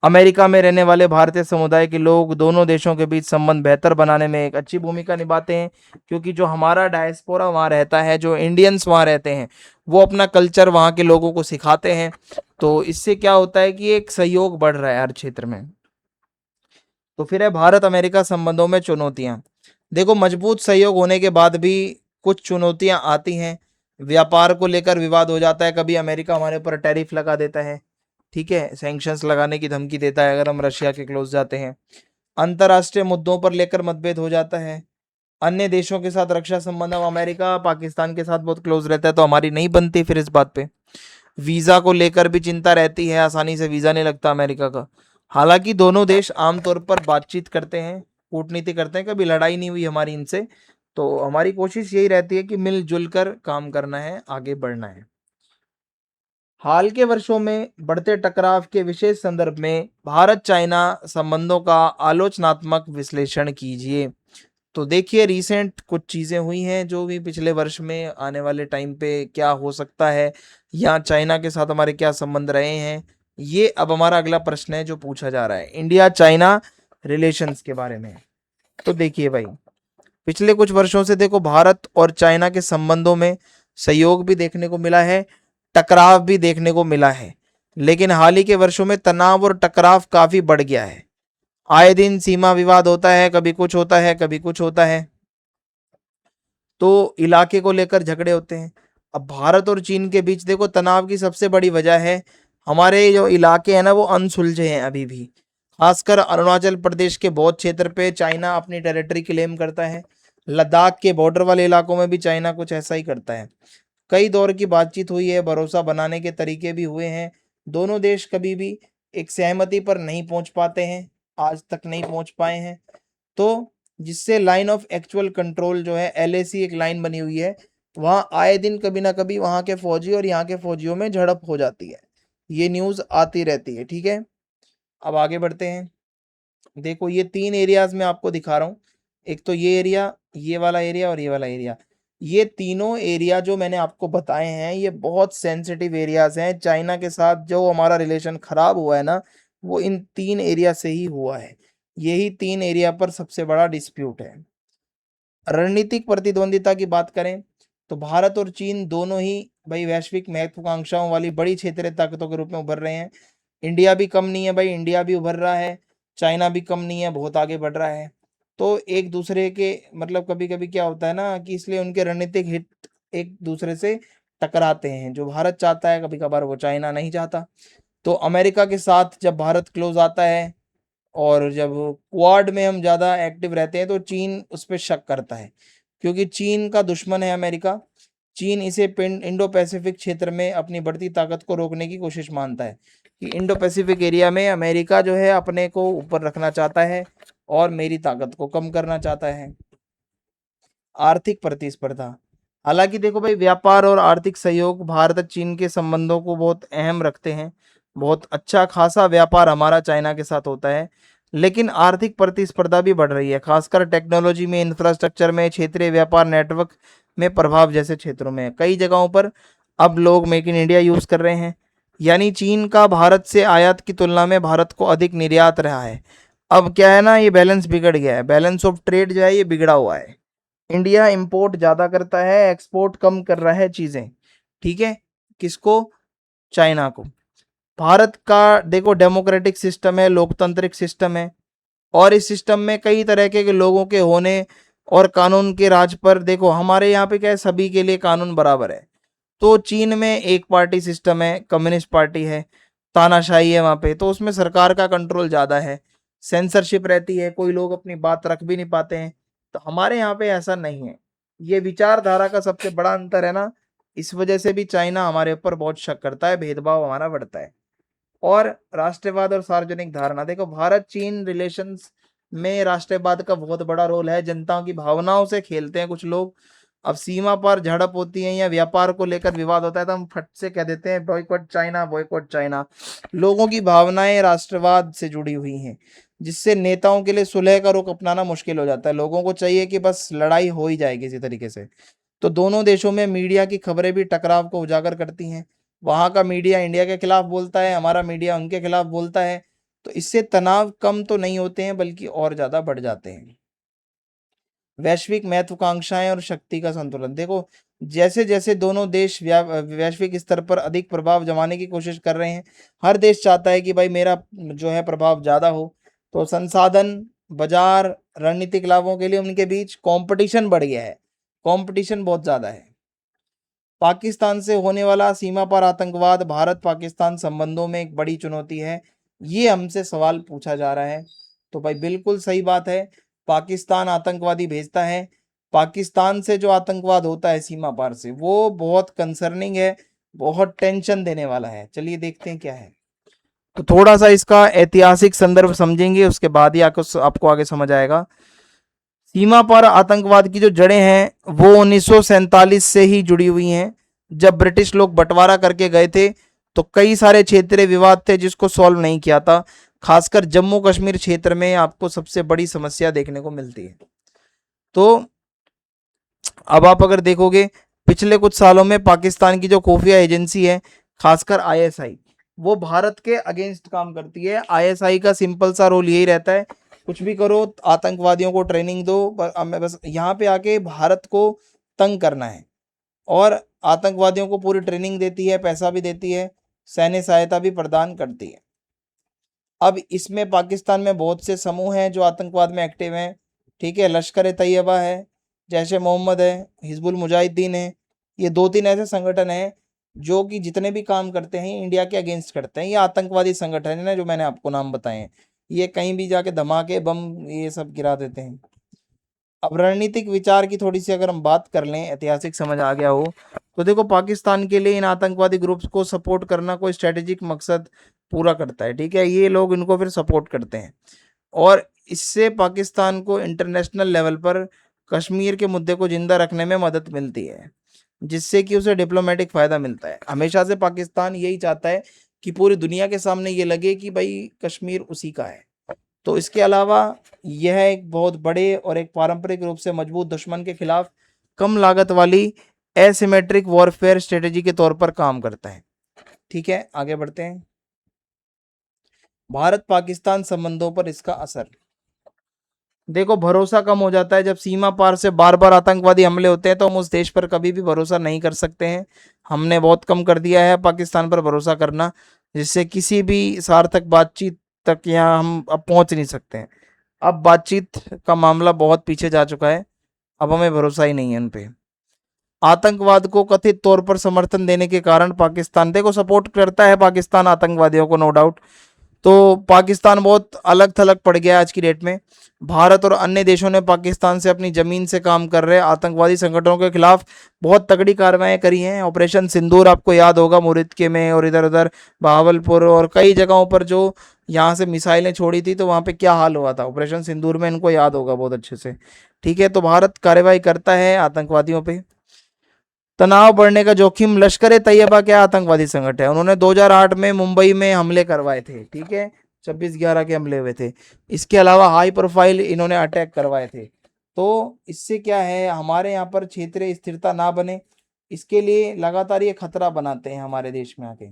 अमेरिका में रहने वाले भारतीय समुदाय के लोग दोनों देशों के बीच संबंध बेहतर बनाने में एक अच्छी भूमिका निभाते हैं, क्योंकि जो हमारा डायस्पोरा वहाँ रहता है, जो इंडियंस वहाँ रहते हैं, वो अपना कल्चर वहाँ के लोगों को सिखाते हैं। तो इससे क्या होता है कि एक सहयोग बढ़ रहा है हर क्षेत्र में। तो फिर है भारत अमेरिका संबंधों में चुनौतियां। देखो, मजबूत सहयोग होने के बाद भी कुछ चुनौतियां आती हैं। व्यापार को लेकर विवाद हो जाता है, कभी अमेरिका हमारे ऊपर टैरिफ लगा देता है, ठीक है, सैंक्शंस लगाने की धमकी देता है अगर हम रशिया के क्लोज जाते हैं। अंतर्राष्ट्रीय मुद्दों पर लेकर मतभेद हो जाता है। अन्य देशों के साथ रक्षा संबंध, अब अमेरिका पाकिस्तान के साथ बहुत क्लोज रहता है तो हमारी नहीं बनती फिर इस बात पे। वीज़ा को लेकर भी चिंता रहती है, आसानी से वीज़ा नहीं लगता अमेरिका का। हालांकि दोनों देश आमतौर पर बातचीत करते हैं, कूटनीति करते हैं, कभी लड़ाई नहीं हुई हमारी इनसे। तो हमारी कोशिश यही रहती है कि मिलजुल कर काम करना है, आगे बढ़ना है। हाल के वर्षों में बढ़ते टकराव के विशेष संदर्भ में भारत चाइना संबंधों का आलोचनात्मक विश्लेषण कीजिए। तो देखिए, रिसेंट कुछ चीज़ें हुई हैं जो भी पिछले वर्ष में, आने वाले टाइम पे क्या हो सकता है, या चाइना के साथ हमारे क्या संबंध रहे हैं, ये अब हमारा अगला प्रश्न है जो पूछा जा रहा है, इंडिया चाइना रिलेशंस के बारे में। तो देखिए भाई, पिछले कुछ वर्षों से देखो भारत और चाइना के संबंधों में सहयोग भी देखने को मिला है, टकराव भी देखने को मिला है। लेकिन हाल ही के वर्षों में तनाव और टकराव काफी बढ़ गया है। आए दिन सीमा विवाद होता है, कभी कुछ होता है, कभी कुछ होता है, तो इलाके को लेकर झगड़े होते हैं। अब भारत और चीन के बीच देखो, तनाव की सबसे बड़ी वजह है हमारे जो इलाके हैं ना, वो अनसुलझे हैं अभी भी। खासकर अरुणाचल प्रदेश के बहुत क्षेत्र पे चाइना अपनी टेरिटरी क्लेम करता है। लद्दाख के बॉर्डर वाले इलाकों में भी चाइना कुछ ऐसा ही करता है। कई दौर की बातचीत हुई है, भरोसा बनाने के तरीके भी हुए हैं। दोनों देश कभी भी एक सहमति पर नहीं पहुंच पाते हैं, आज तक नहीं पहुंच पाए हैं। तो जिससे लाइन ऑफ एक्चुअल कंट्रोल जो है, एलएसी एक लाइन बनी हुई है, वहां आए दिन कभी ना कभी वहां के फौजी और यहाँ के फौजियों में झड़प हो जाती है। ये न्यूज़ आती रहती है, ठीक है। अब आगे बढ़ते हैं। देखो, ये 3 एरियाज में आपको दिखा रहा हूँ। एक तो ये एरिया, ये वाला एरिया और ये वाला एरिया। ये तीनों एरिया जो मैंने आपको बताए हैं, ये बहुत सेंसिटिव एरियाज हैं। चाइना के साथ जो हमारा रिलेशन खराब हुआ है ना, वो इन 3 एरिया से ही हुआ है। यही 3 एरिया पर सबसे बड़ा डिस्प्यूट है। रणनीतिक प्रतिद्वंदिता की बात करें तो भारत और चीन दोनों ही भाई वैश्विक महत्वाकांक्षाओं वाली बड़ी क्षेत्रीय ताकतों के रूप में उभर रहे हैं। इंडिया भी कम नहीं है भाई, इंडिया भी उभर रहा है, चाइना भी कम नहीं है, बहुत आगे बढ़ रहा है। तो एक दूसरे के मतलब कभी कभी क्या होता है ना कि इसलिए उनके रणनीतिक हित एक दूसरे से टकराते हैं। जो भारत चाहता है कभी कभार वो चाइना नहीं चाहता। तो अमेरिका के साथ जब भारत क्लोज आता है और जब क्वाड में हम ज़्यादा एक्टिव रहते हैं तो चीन उस पर शक करता है, क्योंकि चीन का दुश्मन है अमेरिका। चीन इसे इंडो पैसिफिक क्षेत्र में अपनी बढ़ती ताकत को रोकने की कोशिश मानता है कि इंडो पैसिफिक एरिया में अमेरिका जो है अपने को ऊपर रखना चाहता है और मेरी ताकत को कम करना चाहता है। आर्थिक प्रतिस्पर्धा, हालांकि देखो भाई व्यापार और आर्थिक सहयोग भारत चीन के संबंधों को बहुत अहम रखते हैं। बहुत अच्छा खासा व्यापार हमारा चाइना के साथ होता है, लेकिन आर्थिक प्रतिस्पर्धा भी बढ़ रही है, खासकर टेक्नोलॉजी में, इंफ्रास्ट्रक्चर में, क्षेत्रीय व्यापार नेटवर्क में प्रभाव जैसे क्षेत्रों में। कई जगहों पर अब लोग मेक इन इंडिया यूज कर रहे हैं, यानी चीन का भारत से आयात की तुलना में भारत को अधिक निर्यात रहा है। अब क्या है ना, ये बैलेंस बिगड़ गया है, बैलेंस ऑफ ट्रेड जो है ये बिगड़ा हुआ है। इंडिया इंपोर्ट ज़्यादा करता है, एक्सपोर्ट कम कर रहा है चीज़ें। ठीक है, किसको? चाइना को। भारत का देखो डेमोक्रेटिक सिस्टम है, लोकतांत्रिक सिस्टम है, और इस सिस्टम में कई तरह के लोगों के होने और कानून के राज पर देखो हमारे यहाँ पे क्या है, सभी के लिए कानून बराबर है। तो चीन में एक पार्टी सिस्टम है, कम्युनिस्ट पार्टी है, तानाशाही है वहाँ पे, तो उसमें सरकार का कंट्रोल ज़्यादा है, सेंसरशिप रहती है, कोई लोग अपनी बात रख भी नहीं पाते हैं। तो हमारे यहाँ पे ऐसा नहीं है। ये विचारधारा का सबसे बड़ा अंतर है ना, इस वजह से भी चाइना हमारे ऊपर बहुत शक करता है, भेदभाव हमारा बढ़ता है। और राष्ट्रवाद और सार्वजनिक धारणा, देखो भारत चीन रिलेशंस में राष्ट्रवाद का बहुत बड़ा रोल है, जनताओं की भावनाओं से खेलते हैं कुछ लोग। अब सीमा पर झड़प होती है या व्यापार को लेकर विवाद होता है तो हम फट से कह देते हैं बॉयकॉट चाइना, बॉयकॉट चाइना। लोगों की भावनाएं राष्ट्रवाद से जुड़ी हुई हैं, जिससे नेताओं के लिए सुलह का रुख अपनाना मुश्किल हो जाता है। लोगों को चाहिए कि बस लड़ाई हो ही जाए किसी तरीके से। तो दोनों देशों में मीडिया की खबरें भी टकराव को उजागर करती हैं। वहाँ का मीडिया इंडिया के खिलाफ बोलता है, हमारा मीडिया उनके खिलाफ बोलता है। तो इससे तनाव कम तो नहीं होते हैं बल्कि और ज़्यादा बढ़ जाते हैं। वैश्विक महत्वाकांक्षाएं और शक्ति का संतुलन, देखो जैसे जैसे दोनों देश वैश्विक स्तर पर अधिक प्रभाव जमाने की कोशिश कर रहे हैं, हर देश चाहता है कि भाई मेरा जो है प्रभाव ज़्यादा हो। तो संसाधन, बाजार, रणनीतिक लाभों के लिए उनके बीच कंपटीशन बढ़ गया है, कंपटीशन बहुत ज़्यादा है। पाकिस्तान से होने वाला सीमा पार आतंकवाद भारत पाकिस्तान संबंधों में एक बड़ी चुनौती है, ये हमसे सवाल पूछा जा रहा है। तो भाई बिल्कुल सही बात है, पाकिस्तान आतंकवादी भेजता है। पाकिस्तान से जो आतंकवाद होता है सीमा पार से, वो बहुत कंसर्निंग है, बहुत टेंशन देने वाला है। चलिए देखते हैं क्या है। तो थोड़ा सा इसका ऐतिहासिक संदर्भ समझेंगे, उसके बाद ही आपको आगे समझ आएगा। सीमा पर आतंकवाद की जो जड़ें हैं वो 1947 से ही जुड़ी हुई हैं। जब ब्रिटिश लोग बंटवारा करके गए थे तो कई सारे क्षेत्रीय विवाद थे जिसको सॉल्व नहीं किया था। खासकर जम्मू कश्मीर क्षेत्र में आपको सबसे बड़ी समस्या देखने को मिलती है। तो अब आप अगर देखोगे पिछले कुछ सालों में पाकिस्तान की जो खुफिया एजेंसी है, खासकर आईएसआई, वो भारत के अगेंस्ट काम करती है। आईएसआई का सिंपल सा रोल यही रहता है, कुछ भी करो, आतंकवादियों को ट्रेनिंग दो, बस यहाँ पे आके भारत को तंग करना है। और आतंकवादियों को पूरी ट्रेनिंग देती है, पैसा भी देती है, सैन्य सहायता भी प्रदान करती है। अब इसमें पाकिस्तान में बहुत से समूह हैं जो आतंकवाद में एक्टिव हैं। ठीक है, लश्कर ए तैयबा है, जैश ए मोहम्मद है, हिजबुल मुजाहिदीन है। ये दो तीन ऐसे संगठन हैं जो कि जितने भी काम करते हैं इंडिया के अगेंस्ट करते हैं। ये आतंकवादी संगठन है ना जो मैंने आपको नाम बताए हैं, ये कहीं भी जाके धमाके बम ये सब गिरा देते हैं। अब रणनीतिक विचार की थोड़ी सी अगर हम बात कर लें, ऐतिहासिक समझ आ गया हो तो देखो पाकिस्तान के लिए इन आतंकवादी ग्रुप्स को सपोर्ट करना कोई स्ट्रेटेजिक मकसद पूरा करता है। ठीक है, ये लोग इनको फिर सपोर्ट करते हैं और इससे पाकिस्तान को इंटरनेशनल लेवल पर कश्मीर के मुद्दे को जिंदा रखने में मदद मिलती है, जिससे कि उसे डिप्लोमेटिक फ़ायदा मिलता है। हमेशा से पाकिस्तान यही चाहता है कि पूरी दुनिया के सामने ये लगे कि भाई कश्मीर उसी का है। तो इसके अलावा यह एक बहुत बड़े और एक पारंपरिक रूप से मजबूत दुश्मन के खिलाफ कम लागत वाली एसिमेट्रिक वॉरफेयर स्ट्रेटेजी के तौर पर काम करता है। ठीक है, आगे बढ़ते हैं। भारत पाकिस्तान संबंधों पर इसका असर, देखो भरोसा कम हो जाता है जब सीमा पार से बार बार आतंकवादी हमले होते हैं, तो हम उस देश पर कभी भी भरोसा नहीं कर सकते हैं। हमने बहुत कम कर दिया है पाकिस्तान पर भरोसा करना, जिससे किसी भी सार्थक बातचीत तक यहाँ हम अब पहुंच नहीं सकते हैं। अब बातचीत का मामला बहुत पीछे जा चुका है, अब हमें भरोसा ही नहीं है उन पे। आतंकवाद को कथित तौर पर समर्थन देने के कारण पाकिस्तान, देखो सपोर्ट करता है पाकिस्तान आतंकवादियों को, नो डाउट। तो पाकिस्तान बहुत अलग थलग पड़ गया आज की डेट में। भारत और अन्य देशों ने पाकिस्तान से अपनी जमीन से काम कर रहे आतंकवादी संगठनों के खिलाफ बहुत तगड़ी कार्रवाई करी हैं। ऑपरेशन सिंदूर आपको याद होगा, मुरिदके में और इधर उधर बहावलपुर और कई जगहों पर जो यहाँ से मिसाइलें छोड़ी थी, तो वहाँ पे क्या हाल हुआ था ऑपरेशन सिंदूर में, इनको याद होगा बहुत अच्छे से। ठीक है, तो भारत कार्रवाई करता है आतंकवादियों पे। तनाव बढ़ने का जोखिम, लश्कर ए तैयबा क्या आतंकवादी संगठन है, उन्होंने 2008 में मुंबई में हमले करवाए थे। ठीक है, 26/11 के हमले हुए थे। इसके अलावा हाई प्रोफाइल इन्होंने अटैक करवाए थे। तो इससे क्या है, हमारे यहाँ पर क्षेत्रीय स्थिरता ना बने, इसके लिए लगातार ये खतरा बनाते हैं हमारे देश में आके।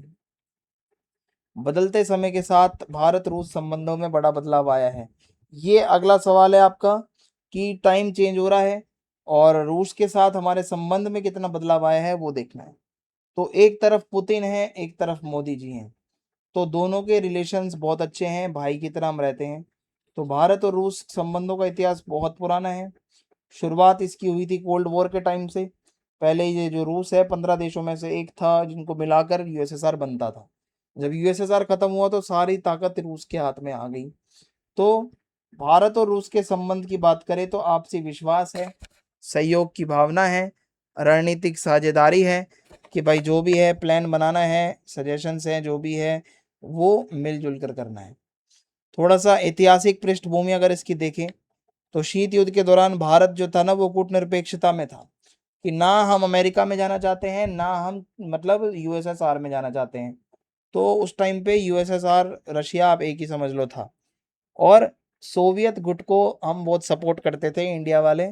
बदलते समय के साथ भारत रूस संबंधों में बड़ा बदलाव आया है। ये अगला सवाल है आपका कि टाइम चेंज हो रहा है और रूस के साथ हमारे संबंध में कितना बदलाव आया है वो देखना है। तो एक तरफ पुतिन है, एक तरफ मोदी जी हैं, तो दोनों के रिलेशंस बहुत अच्छे हैं, भाई की तरह हम रहते हैं। तो भारत और रूस संबंधों का इतिहास बहुत पुराना है। शुरुआत इसकी हुई थी कोल्ड वॉर के टाइम से। पहले ये जो रूस है 15 देशों में से एक था जिनको मिलाकर यूएसएसआर बनता था। जब यूएसएसआर खत्म हुआ तो सारी ताकत रूस के हाथ में आ गई। तो भारत और रूस के संबंध की बात करें तो आपसी विश्वास है, सहयोग की भावना है, रणनीतिक साझेदारी है कि भाई जो भी है प्लान बनाना है, सजेशंस हैं जो भी है वो मिलजुल कर करना है। थोड़ा सा ऐतिहासिक पृष्ठभूमि अगर इसकी देखें तो शीत युद्ध के दौरान भारत जो था ना वो कूटनिरपेक्षता में था, कि ना हम अमेरिका में जाना चाहते हैं ना हम मतलब यूएसएसआर में जाना चाहते हैं। तो उस टाइम पे यूएसएसआर रशिया आप एक ही समझ लो था, और सोवियत गुट को हम बहुत सपोर्ट करते थे इंडिया वाले।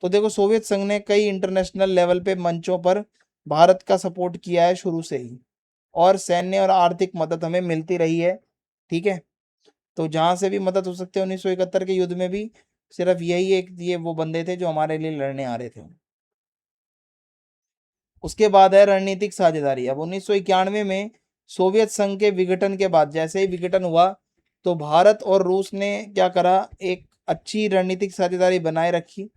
तो देखो सोवियत संघ ने कई इंटरनेशनल लेवल पे मंचों पर भारत का सपोर्ट किया है शुरू से ही, और सैन्य और आर्थिक मदद हमें मिलती रही है। ठीक है, तो जहाँ से भी मदद हो सकती है, 1971 के युद्ध में भी सिर्फ यही एक ये वो बंदे थे जो हमारे लिए लड़ने आ रहे थे। उसके बाद है रणनीतिक साझेदारी। अब 1991 में सोवियत संघ के विघटन के बाद, जैसे ही विघटन हुआ तो भारत और रूस ने क्या करा, एक अच्छी रणनीतिक साझेदारी बनाए रखी।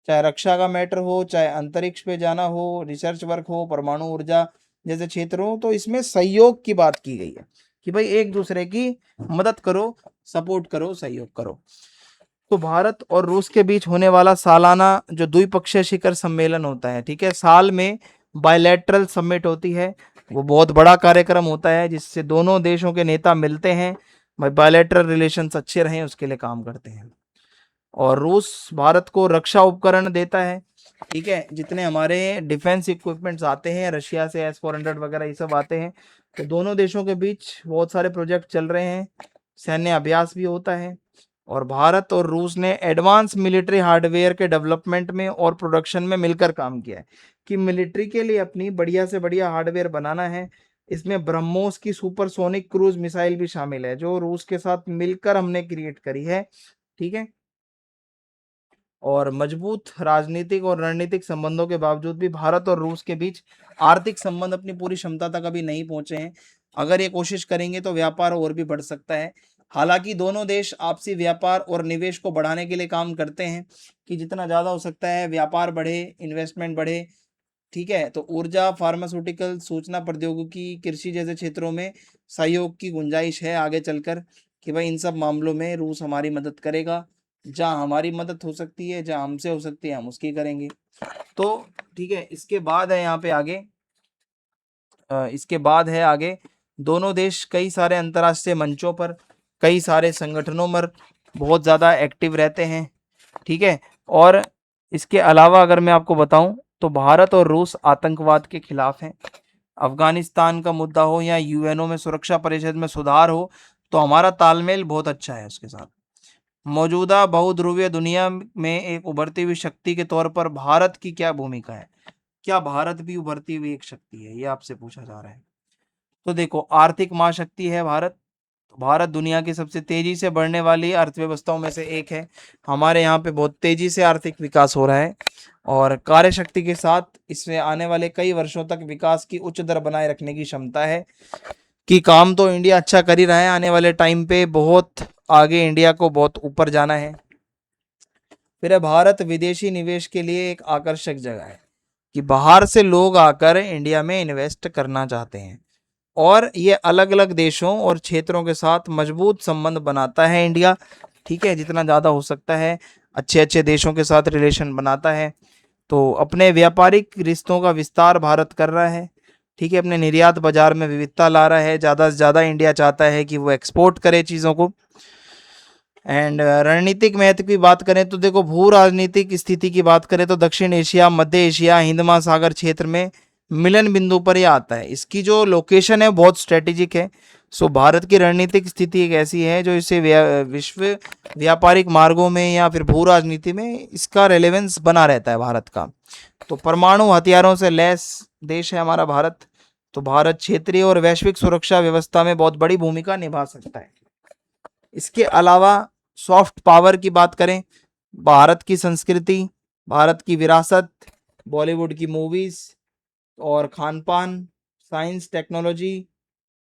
चाहे रक्षा का मैटर हो, चाहे अंतरिक्ष पे जाना हो, रिसर्च वर्क हो, परमाणु ऊर्जा जैसे क्षेत्र हो, तो इसमें सहयोग की बात की गई है कि भाई एक दूसरे की मदद करो, सपोर्ट करो, सहयोग करो। तो भारत और रूस के बीच होने वाला सालाना जो द्विपक्षीय शिखर सम्मेलन होता है, ठीक है, साल में बायलैटरल समिट होती है, वो बहुत बड़ा कार्यक्रम होता है जिससे दोनों देशों के नेता मिलते हैं, भाई बायलैटरल रिलेशंस अच्छे रहें उसके लिए काम करते हैं। और रूस भारत को रक्षा उपकरण देता है। ठीक है, जितने हमारे डिफेंस इक्विपमेंट्स आते हैं रशिया से, S-400 वगैरह ये सब आते हैं। तो दोनों देशों के बीच बहुत सारे प्रोजेक्ट चल रहे हैं, सैन्य अभ्यास भी होता है। और भारत और रूस ने एडवांस मिलिट्री हार्डवेयर के डेवलपमेंट में और प्रोडक्शन में मिलकर काम किया है, कि मिलिट्री के लिए अपनी बढ़िया से बढ़िया हार्डवेयर बनाना है। इसमें ब्रह्मोस की सुपरसोनिक क्रूज मिसाइल भी शामिल है जो रूस के साथ मिलकर हमने क्रिएट करी है। ठीक है, और मजबूत राजनीतिक और रणनीतिक संबंधों के बावजूद भी भारत और रूस के बीच आर्थिक संबंध अपनी पूरी क्षमता तक अभी नहीं पहुंचे हैं। अगर ये कोशिश करेंगे तो व्यापार और भी बढ़ सकता है। हालांकि दोनों देश आपसी व्यापार और निवेश को बढ़ाने के लिए काम करते हैं कि जितना ज़्यादा हो सकता है व्यापार बढ़े, इन्वेस्टमेंट बढ़े। ठीक है, तो ऊर्जा, फार्मास्यूटिकल, सूचना प्रौद्योगिकी, कृषि जैसे क्षेत्रों में सहयोग की गुंजाइश है आगे चलकर, कि भाई इन सब मामलों में रूस हमारी मदद करेगा। जहाँ हमारी मदद हो सकती है, जहाँ हमसे हो सकती है हम उसकी करेंगे। तो ठीक है, इसके बाद है यहाँ पे आगे, इसके बाद है आगे, दोनों देश कई सारे अंतर्राष्ट्रीय मंचों पर, कई सारे संगठनों में बहुत ज़्यादा एक्टिव रहते हैं। ठीक है, और इसके अलावा अगर मैं आपको बताऊं तो भारत और रूस आतंकवाद के खिलाफ हैं। अफगानिस्तान का मुद्दा हो या यूएनओ में सुरक्षा परिषद में सुधार हो, तो हमारा तालमेल बहुत अच्छा है उसके साथ। मौजूदा बहुध्रुवीय दुनिया में एक उभरती हुई शक्ति के तौर पर भारत की क्या भूमिका है, क्या भारत भी उभरती हुई एक शक्ति है, ये आपसे पूछा जा रहा है। तो देखो आर्थिक महाशक्ति है भारत, भारत दुनिया की सबसे तेजी से बढ़ने वाली अर्थव्यवस्थाओं में से एक है। हमारे यहाँ पे बहुत तेजी से आर्थिक विकास हो रहा है और कार्यशक्ति के साथ इसमें आने वाले कई वर्षों तक विकास की उच्च दर बनाए रखने की क्षमता है। कि काम तो इंडिया अच्छा कर ही रहा है, आने वाले टाइम पे बहुत आगे इंडिया को बहुत ऊपर जाना है। फिर है भारत विदेशी निवेश के लिए एक आकर्षक जगह है, कि बाहर से लोग आकर इंडिया में इन्वेस्ट करना चाहते हैं और ये अलग अलग देशों और क्षेत्रों के साथ मजबूत संबंध बनाता है इंडिया। ठीक है, जितना ज़्यादा हो सकता है अच्छे अच्छे देशों के साथ रिलेशन बनाता है। तो अपने व्यापारिक रिश्तों का विस्तार भारत कर रहा है। ठीक है, अपने निर्यात बाजार में विविधता ला रहा है। ज़्यादा से ज़्यादा इंडिया चाहता है कि वो एक्सपोर्ट करे चीज़ों को। एंड रणनीतिक महत्व की बात करें तो देखो, भू राजनीतिक स्थिति की बात करें तो दक्षिण एशिया, मध्य एशिया, हिंद महासागर क्षेत्र में मिलन बिंदु पर यह आता है। इसकी जो लोकेशन है बहुत स्ट्रेटेजिक है। सो भारत की रणनीतिक स्थिति एक ऐसी है जो इसे विश्व व्यापारिक मार्गों में या फिर भू राजनीति में इसका रेलेवेंस बना रहता है भारत का। तो परमाणु हथियारों से लैस देश है हमारा भारत। तो भारत क्षेत्रीय और वैश्विक सुरक्षा व्यवस्था में बहुत बड़ी भूमिका निभा सकता है। इसके अलावा सॉफ्ट पावर की बात करें, भारत की संस्कृति, भारत की विरासत, बॉलीवुड की मूवीज और खान पान, साइंस, टेक्नोलॉजी,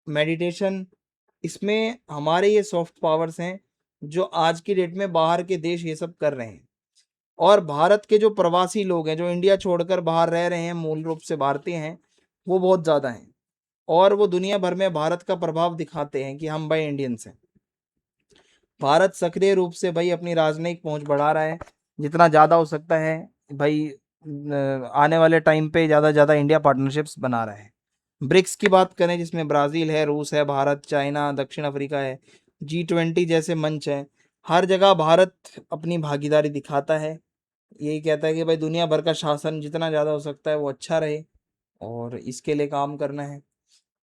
मेडिटेशन, इसमें हमारे ये सॉफ्ट पावर्स हैं जो आज की डेट में बाहर के देश ये सब कर रहे हैं। और भारत के जो प्रवासी लोग हैं जो इंडिया छोड़कर बाहर रह रहे हैं, मूल रूप से भारतीय हैं, वो बहुत ज़्यादा हैं और वो दुनिया भर में भारत का प्रभाव दिखाते हैं कि हम भाई इंडियंस हैं। भारत सक्रिय रूप से भाई अपनी राजनयिक पहुंच बढ़ा रहा है, जितना ज़्यादा हो सकता है भाई। आने वाले टाइम पे ज़्यादा से ज़्यादा इंडिया पार्टनरशिप्स बना रहा है। ब्रिक्स की बात करें जिसमें ब्राज़ील है, रूस है, भारत, चाइना, दक्षिण अफ्रीका है, G20 जैसे मंच है, हर जगह भारत अपनी भागीदारी दिखाता है। यही कहता है कि भाई दुनिया भर का शासन जितना ज़्यादा हो सकता है वो अच्छा रहे और इसके लिए काम करना है।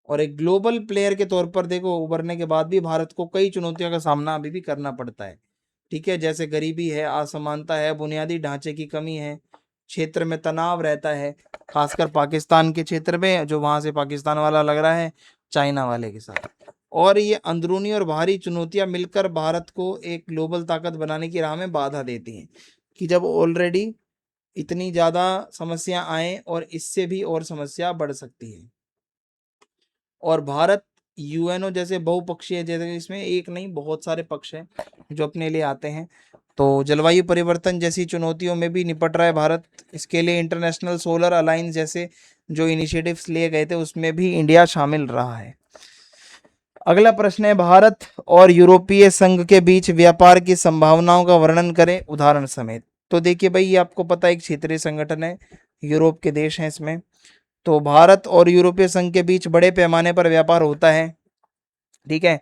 और एक ग्लोबल प्लेयर के तौर पर देखो, उभरने के बाद भी भारत को कई चुनौतियों का सामना अभी भी करना पड़ता है। ठीक है, जैसे गरीबी है, असमानता है, बुनियादी ढांचे की कमी है, क्षेत्र में तनाव रहता है, खासकर पाकिस्तान के क्षेत्र में, जो वहां से पाकिस्तान वाला लग रहा है चाइना वाले के साथ। और ये अंदरूनी और बाहरी चुनौतियां मिलकर भारत को एक ग्लोबल ताकत बनाने की राह में बाधा देती हैं, कि जब ऑलरेडी इतनी ज़्यादा समस्या आए और इससे भी और समस्या बढ़ सकती है। और भारत यूएनओ जैसे बहुपक्षीय, जैसे इसमें एक नहीं बहुत सारे पक्ष हैं जो अपने लिए आते हैं। तो जलवायु परिवर्तन जैसी चुनौतियों में भी निपट रहा है भारत। इसके लिए इंटरनेशनल सोलर अलायंस जैसे जो इनिशिएटिव्स लिए गए थे उसमें भी इंडिया शामिल रहा है। अगला प्रश्न है, भारत और यूरोपीय संघ के बीच व्यापार की संभावनाओं का वर्णन करें उदाहरण समेत। तो देखिए भाई, ये आपको पता है एक क्षेत्रीय संगठन है, यूरोप के देश हैं इसमें। तो भारत और यूरोपीय संघ के बीच बड़े पैमाने पर व्यापार होता है। ठीक है,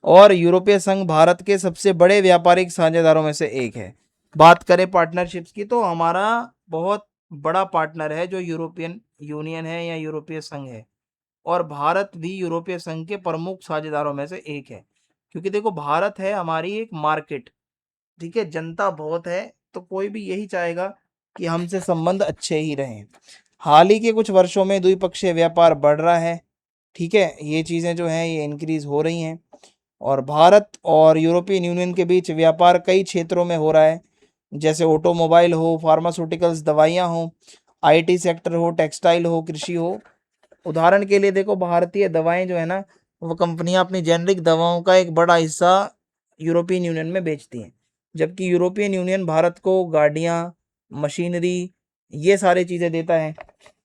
और यूरोपीय संघ भारत के सबसे बड़े व्यापारिक साझेदारों में से एक है। बात करें पार्टनरशिप्स की तो हमारा बहुत बड़ा पार्टनर है जो यूरोपियन यूनियन है या यूरोपीय संघ है। और भारत भी यूरोपीय संघ के प्रमुख साझेदारों में से एक है, क्योंकि देखो भारत है हमारी एक मार्केट। ठीक है, जनता बहुत है, तो कोई भी यही चाहेगा कि हमसे संबंध अच्छे ही रहें। हाल ही के कुछ वर्षों में द्विपक्षीय व्यापार बढ़ रहा है। ठीक है, ये चीज़ें जो हैं ये इंक्रीज हो रही हैं। और भारत और यूरोपियन यूनियन के बीच व्यापार कई क्षेत्रों में हो रहा है, जैसे ऑटोमोबाइल हो, फार्मास्यूटिकल्स दवाइयाँ हो, आईटी सेक्टर हो, टेक्सटाइल हो, कृषि हो। उदाहरण के लिए देखो, भारतीय दवाएं जो है ना, वो कंपनियां अपनी जेनरिक दवाओं का एक बड़ा हिस्सा यूरोपियन यूनियन में बेचती हैं, जबकि यूरोपियन यूनियन भारत को गाड़ियां, मशीनरी, ये सारी चीज़ें देता है।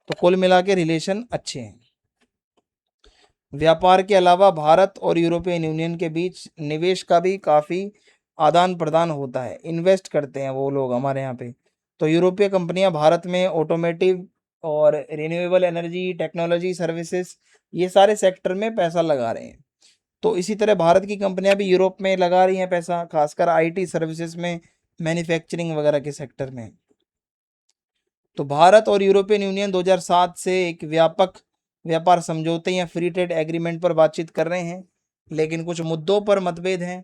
तो कुल मिला के रिलेशन अच्छे हैं। व्यापार के अलावा भारत और यूरोपियन यूनियन के बीच निवेश का भी काफ़ी आदान प्रदान होता है, इन्वेस्ट करते हैं वो लोग हमारे यहाँ पे। तो यूरोपीय कंपनियां भारत में ऑटोमेटिव और रिन्यूएबल एनर्जी, टेक्नोलॉजी, सर्विसेज, ये सारे सेक्टर में पैसा लगा रहे हैं। तो इसी तरह भारत की कंपनियां भी यूरोप में लगा रही हैं पैसा, खासकर आईटी सर्विसेज में, मैन्युफैक्चरिंग वगैरह के सेक्टर में। तो भारत और यूरोपियन यूनियन 2007 से एक व्यापक व्यापार समझौते या फ्री ट्रेड एग्रीमेंट पर बातचीत कर रहे हैं, लेकिन कुछ मुद्दों पर मतभेद हैं।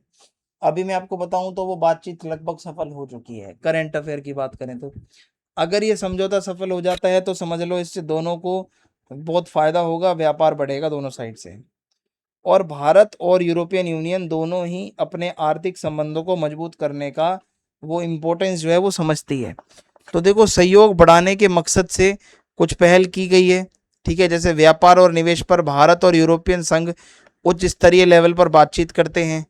अभी मैं आपको बताऊं तो वो बातचीत लगभग सफल हो चुकी है। करंट अफेयर की बात करें तो अगर ये समझौता सफल हो जाता है तो समझ लो इससे दोनों को बहुत फायदा होगा, व्यापार बढ़ेगा दोनों साइड से। और भारत और यूरोपियन यूनियन दोनों ही अपने आर्थिक संबंधों को मजबूत करने का वो इम्पोर्टेंस जो है वो समझती है। तो देखो, सहयोग बढ़ाने के मकसद से कुछ पहल की गई है, ठीक है। जैसे व्यापार और निवेश पर भारत और यूरोपियन संघ उच्च स्तरीय लेवल पर बातचीत करते हैं।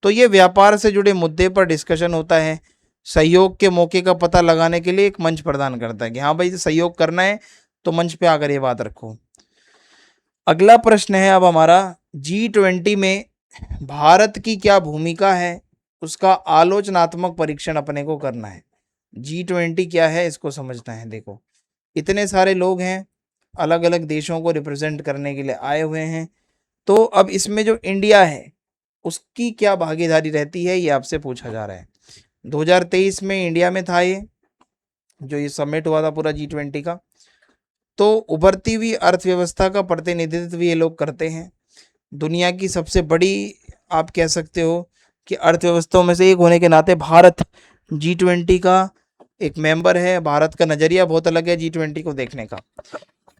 तो ये व्यापार से जुड़े मुद्दे पर डिस्कशन होता है। सहयोग के मौके का पता लगाने के लिए एक मंच प्रदान करता है कि हाँ भाई, सहयोग करना है तो मंच पे आकर ये बात रखो। अगला प्रश्न है अब हमारा, G20 में भारत की क्या भूमिका है, उसका आलोचनात्मक परीक्षण अपने को करना है। G20 क्या है इसको समझना है। देखो, इतने सारे लोग हैं, अलग अलग देशों को रिप्रेजेंट करने के लिए आए हुए हैं। तो अब इसमें जो इंडिया है उसकी क्या भागीदारी रहती है, ये आपसे पूछा जा रहा है। 2023 में इंडिया में था ये जो ये समिट हुआ था पूरा G20 का। तो उभरती हुई अर्थव्यवस्था का प्रतिनिधित्व ये लोग करते हैं। दुनिया की सबसे बड़ी आप कह सकते हो कि अर्थव्यवस्थाओं में से एक होने के नाते भारत G20 का एक मेंबर है। भारत का नज़रिया बहुत अलग है G20 को देखने का।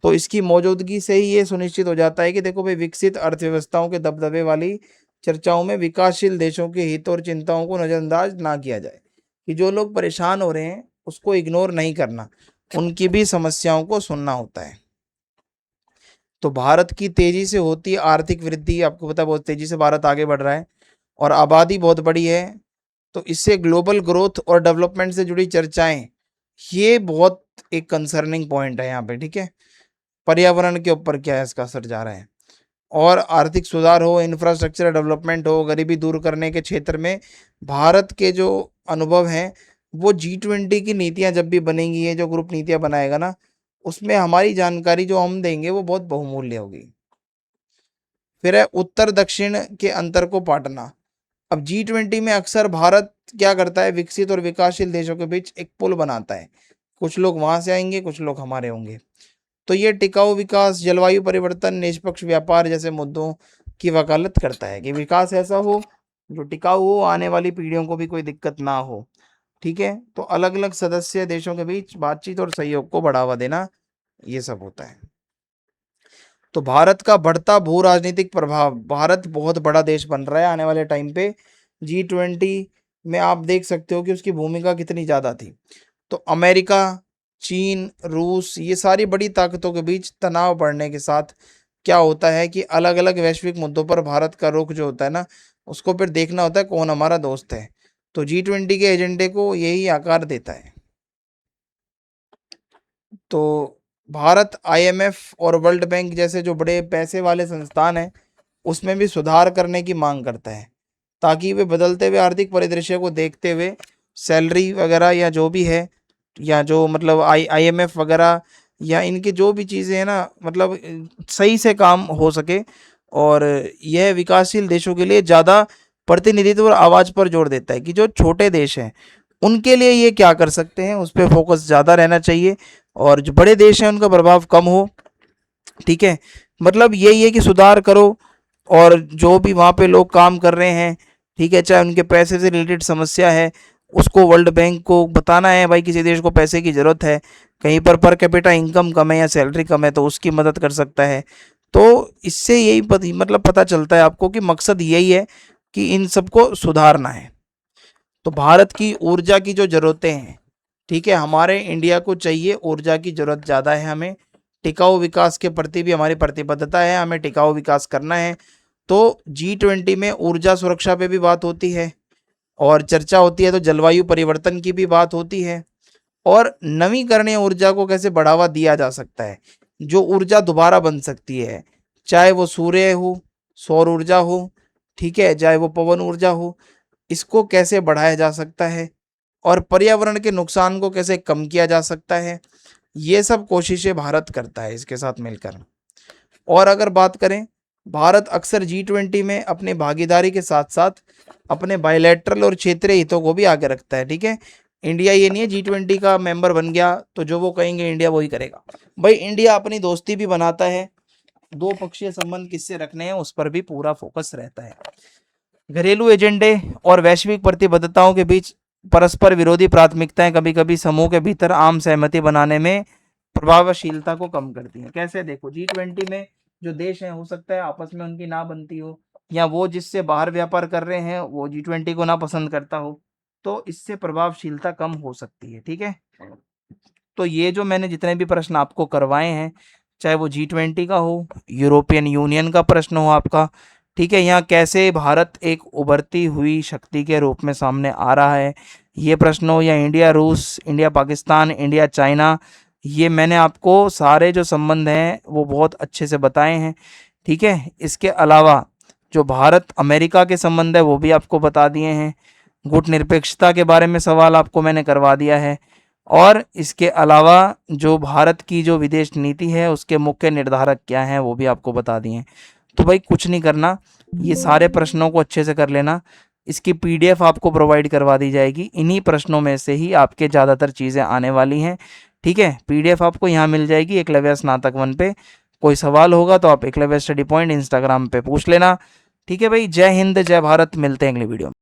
तो इसकी मौजूदगी से ही ये सुनिश्चित हो जाता है कि देखो भाई, विकसित अर्थव्यवस्थाओं के दबदबे वाली चर्चाओं में विकासशील देशों के हित और चिंताओं को नज़रअंदाज ना किया जाए, कि जो लोग परेशान हो रहे हैं उसको इग्नोर नहीं करना, उनकी भी समस्याओं को सुनना होता है। तो भारत की तेजी से होती आर्थिक वृद्धि, आपको पता है बहुत तेजी से भारत आगे बढ़ रहा है और आबादी बहुत बड़ी है। तो इससे ग्लोबल ग्रोथ और डेवलपमेंट से जुड़ी चर्चाएं, ये बहुत एक कंसर्निंग पॉइंट है यहाँ पे, ठीक है। पर्यावरण के ऊपर क्या है इसका असर जा रहा है, और आर्थिक सुधार हो, इंफ्रास्ट्रक्चर डेवलपमेंट हो, गरीबी दूर करने के क्षेत्र में भारत के जो अनुभव हैं वो G20 की नीतियां जब भी बनेंगी, ये जो ग्रुप नीतियां बनाएगा ना, उसमें हमारी जानकारी जो हम देंगे वो बहुत बहुमूल्य होगी। फिर है उत्तर दक्षिण के अंतर को पाटना। अब G20 में अक्सर भारत क्या करता है, विकसित और विकासशील देशों के बीच एक पुल बनाता है। कुछ लोग वहां से आएंगे, कुछ लोग हमारे होंगे। तो ये टिकाऊ विकास, जलवायु परिवर्तन, निष्पक्ष व्यापार जैसे मुद्दों की वकालत करता है कि विकास ऐसा हो जो टिकाऊ हो, आने वाली पीढ़ियों को भी कोई दिक्कत ना हो, ठीक है। तो अलग अलग सदस्य देशों के बीच बातचीत और सहयोग को बढ़ावा देना, ये सब होता है। तो भारत का बढ़ता भू राजनीतिक प्रभाव, भारत बहुत बड़ा देश बन रहा है आने वाले टाइम पे। G20 में आप देख सकते हो कि उसकी भूमिका कितनी ज़्यादा थी। तो अमेरिका, चीन, रूस, ये सारी बड़ी ताकतों के बीच तनाव बढ़ने के साथ क्या होता है कि अलग अलग वैश्विक मुद्दों पर भारत का रुख जो होता है ना, उसको फिर देखना होता है कौन हमारा दोस्त है। तो G20 के एजेंडे को यही आकार देता है। तो भारत IMF और वर्ल्ड बैंक जैसे जो बड़े पैसे वाले संस्थान हैं उसमें भी सुधार करने की मांग करता है, ताकि वे बदलते हुए आर्थिक परिदृश्य को देखते हुए सैलरी वगैरह या जो भी है, या जो मतलब IMF वगैरह या इनकी जो भी चीज़ें हैं ना, मतलब सही से काम हो सके। और यह विकासशील देशों के लिए ज़्यादा प्रतिनिधित्व और आवाज़ पर जोर देता है कि जो छोटे देश हैं उनके लिए ये क्या कर सकते हैं, उस पर फोकस ज़्यादा रहना चाहिए, और जो बड़े देश हैं उनका प्रभाव कम हो, ठीक है। मतलब यही है कि सुधार करो, और जो भी वहाँ पे लोग काम कर रहे हैं, ठीक है, चाहे उनके पैसे से रिलेटेड समस्या है उसको वर्ल्ड बैंक को बताना है, भाई किसी देश को पैसे की ज़रूरत है, कहीं पर कैपिटा इनकम कम है या सैलरी कम है, तो उसकी मदद कर सकता है। तो इससे यही मतलब पता चलता है आपको कि मकसद यही है कि इन सबको सुधारना है। तो भारत की ऊर्जा की जो ज़रूरतें हैं, ठीक है, हमारे इंडिया को चाहिए, ऊर्जा की ज़रूरत ज़्यादा है हमें, टिकाऊ विकास के प्रति भी हमारी प्रतिबद्धता है, हमें टिकाऊ विकास करना है। तो G20 में ऊर्जा सुरक्षा पे भी बात होती है और चर्चा होती है, तो जलवायु परिवर्तन की भी बात होती है, और नवीकरणीय ऊर्जा को कैसे बढ़ावा दिया जा सकता है, जो ऊर्जा दोबारा बन सकती है, चाहे वो सूर्य हो, सौर ऊर्जा हो, ठीक है, चाहे वो पवन ऊर्जा हो, इसको कैसे बढ़ाया जा सकता है, और पर्यावरण के नुकसान को कैसे कम किया जा सकता है, ये सब कोशिशें भारत करता है इसके साथ मिलकर। और अगर बात करें, भारत अक्सर G20 में अपनी भागीदारी के साथ साथ अपने बायलैटरल और क्षेत्रीय हितों को भी आगे रखता है, ठीक है। इंडिया ये नहीं है G20 का मेंबर बन गया तो जो वो कहेंगे इंडिया वही करेगा। भाई इंडिया अपनी दोस्ती भी बनाता है, दो पक्षीय संबंध किससे रखने हैं उस पर भी पूरा फोकस रहता है। घरेलू एजेंडे और वैश्विक प्रतिबद्धताओं के बीच परस्पर विरोधी प्राथमिकताएं कभी कभी समूह के भीतर आम सहमति बनाने में प्रभावशीलता को कम करती हैं। कैसे, देखो G20 में जो देश हैं हो सकता है आपस में उनकी ना बनती हो, या वो जिससे बाहर व्यापार कर रहे हैं वो G20 को ना पसंद करता हो, तो इससे प्रभावशीलता कम हो सकती है। ठीक है, तो ये जो मैंने जितने भी प्रश्न आपको करवाए हैं, चाहे वो G20 का हो, यूरोपियन यूनियन का प्रश्न हो आपका, ठीक है, यहाँ कैसे भारत एक उभरती हुई शक्ति के रूप में सामने आ रहा है, ये प्रश्न हो, या इंडिया रूस, इंडिया पाकिस्तान, इंडिया चाइना, ये मैंने आपको सारे जो संबंध हैं वो बहुत अच्छे से बताए हैं। ठीक है, इसके अलावा जो भारत अमेरिका के संबंध है वो भी आपको बता दिए हैं। गुट निरपेक्षता के बारे में सवाल आपको मैंने करवा दिया है, और इसके अलावा जो भारत की जो विदेश नीति है उसके मुख्य निर्धारक क्या हैं वो भी आपको बता दिए हैं। तो भाई कुछ नहीं करना, ये सारे प्रश्नों को अच्छे से कर लेना। इसकी PDF आपको प्रोवाइड करवा दी जाएगी, इन्हीं प्रश्नों में से ही आपके ज़्यादातर चीज़ें आने वाली हैं। ठीक है, PDF आपको यहाँ मिल जाएगी एकलव्य स्नातक 1 पे। कोई सवाल होगा तो आप एकलव्य स्टडी पॉइंट इंस्टाग्राम पे पूछ लेना। ठीक है भाई, जय हिंद जय भारत, मिलते हैं अगली वीडियो में।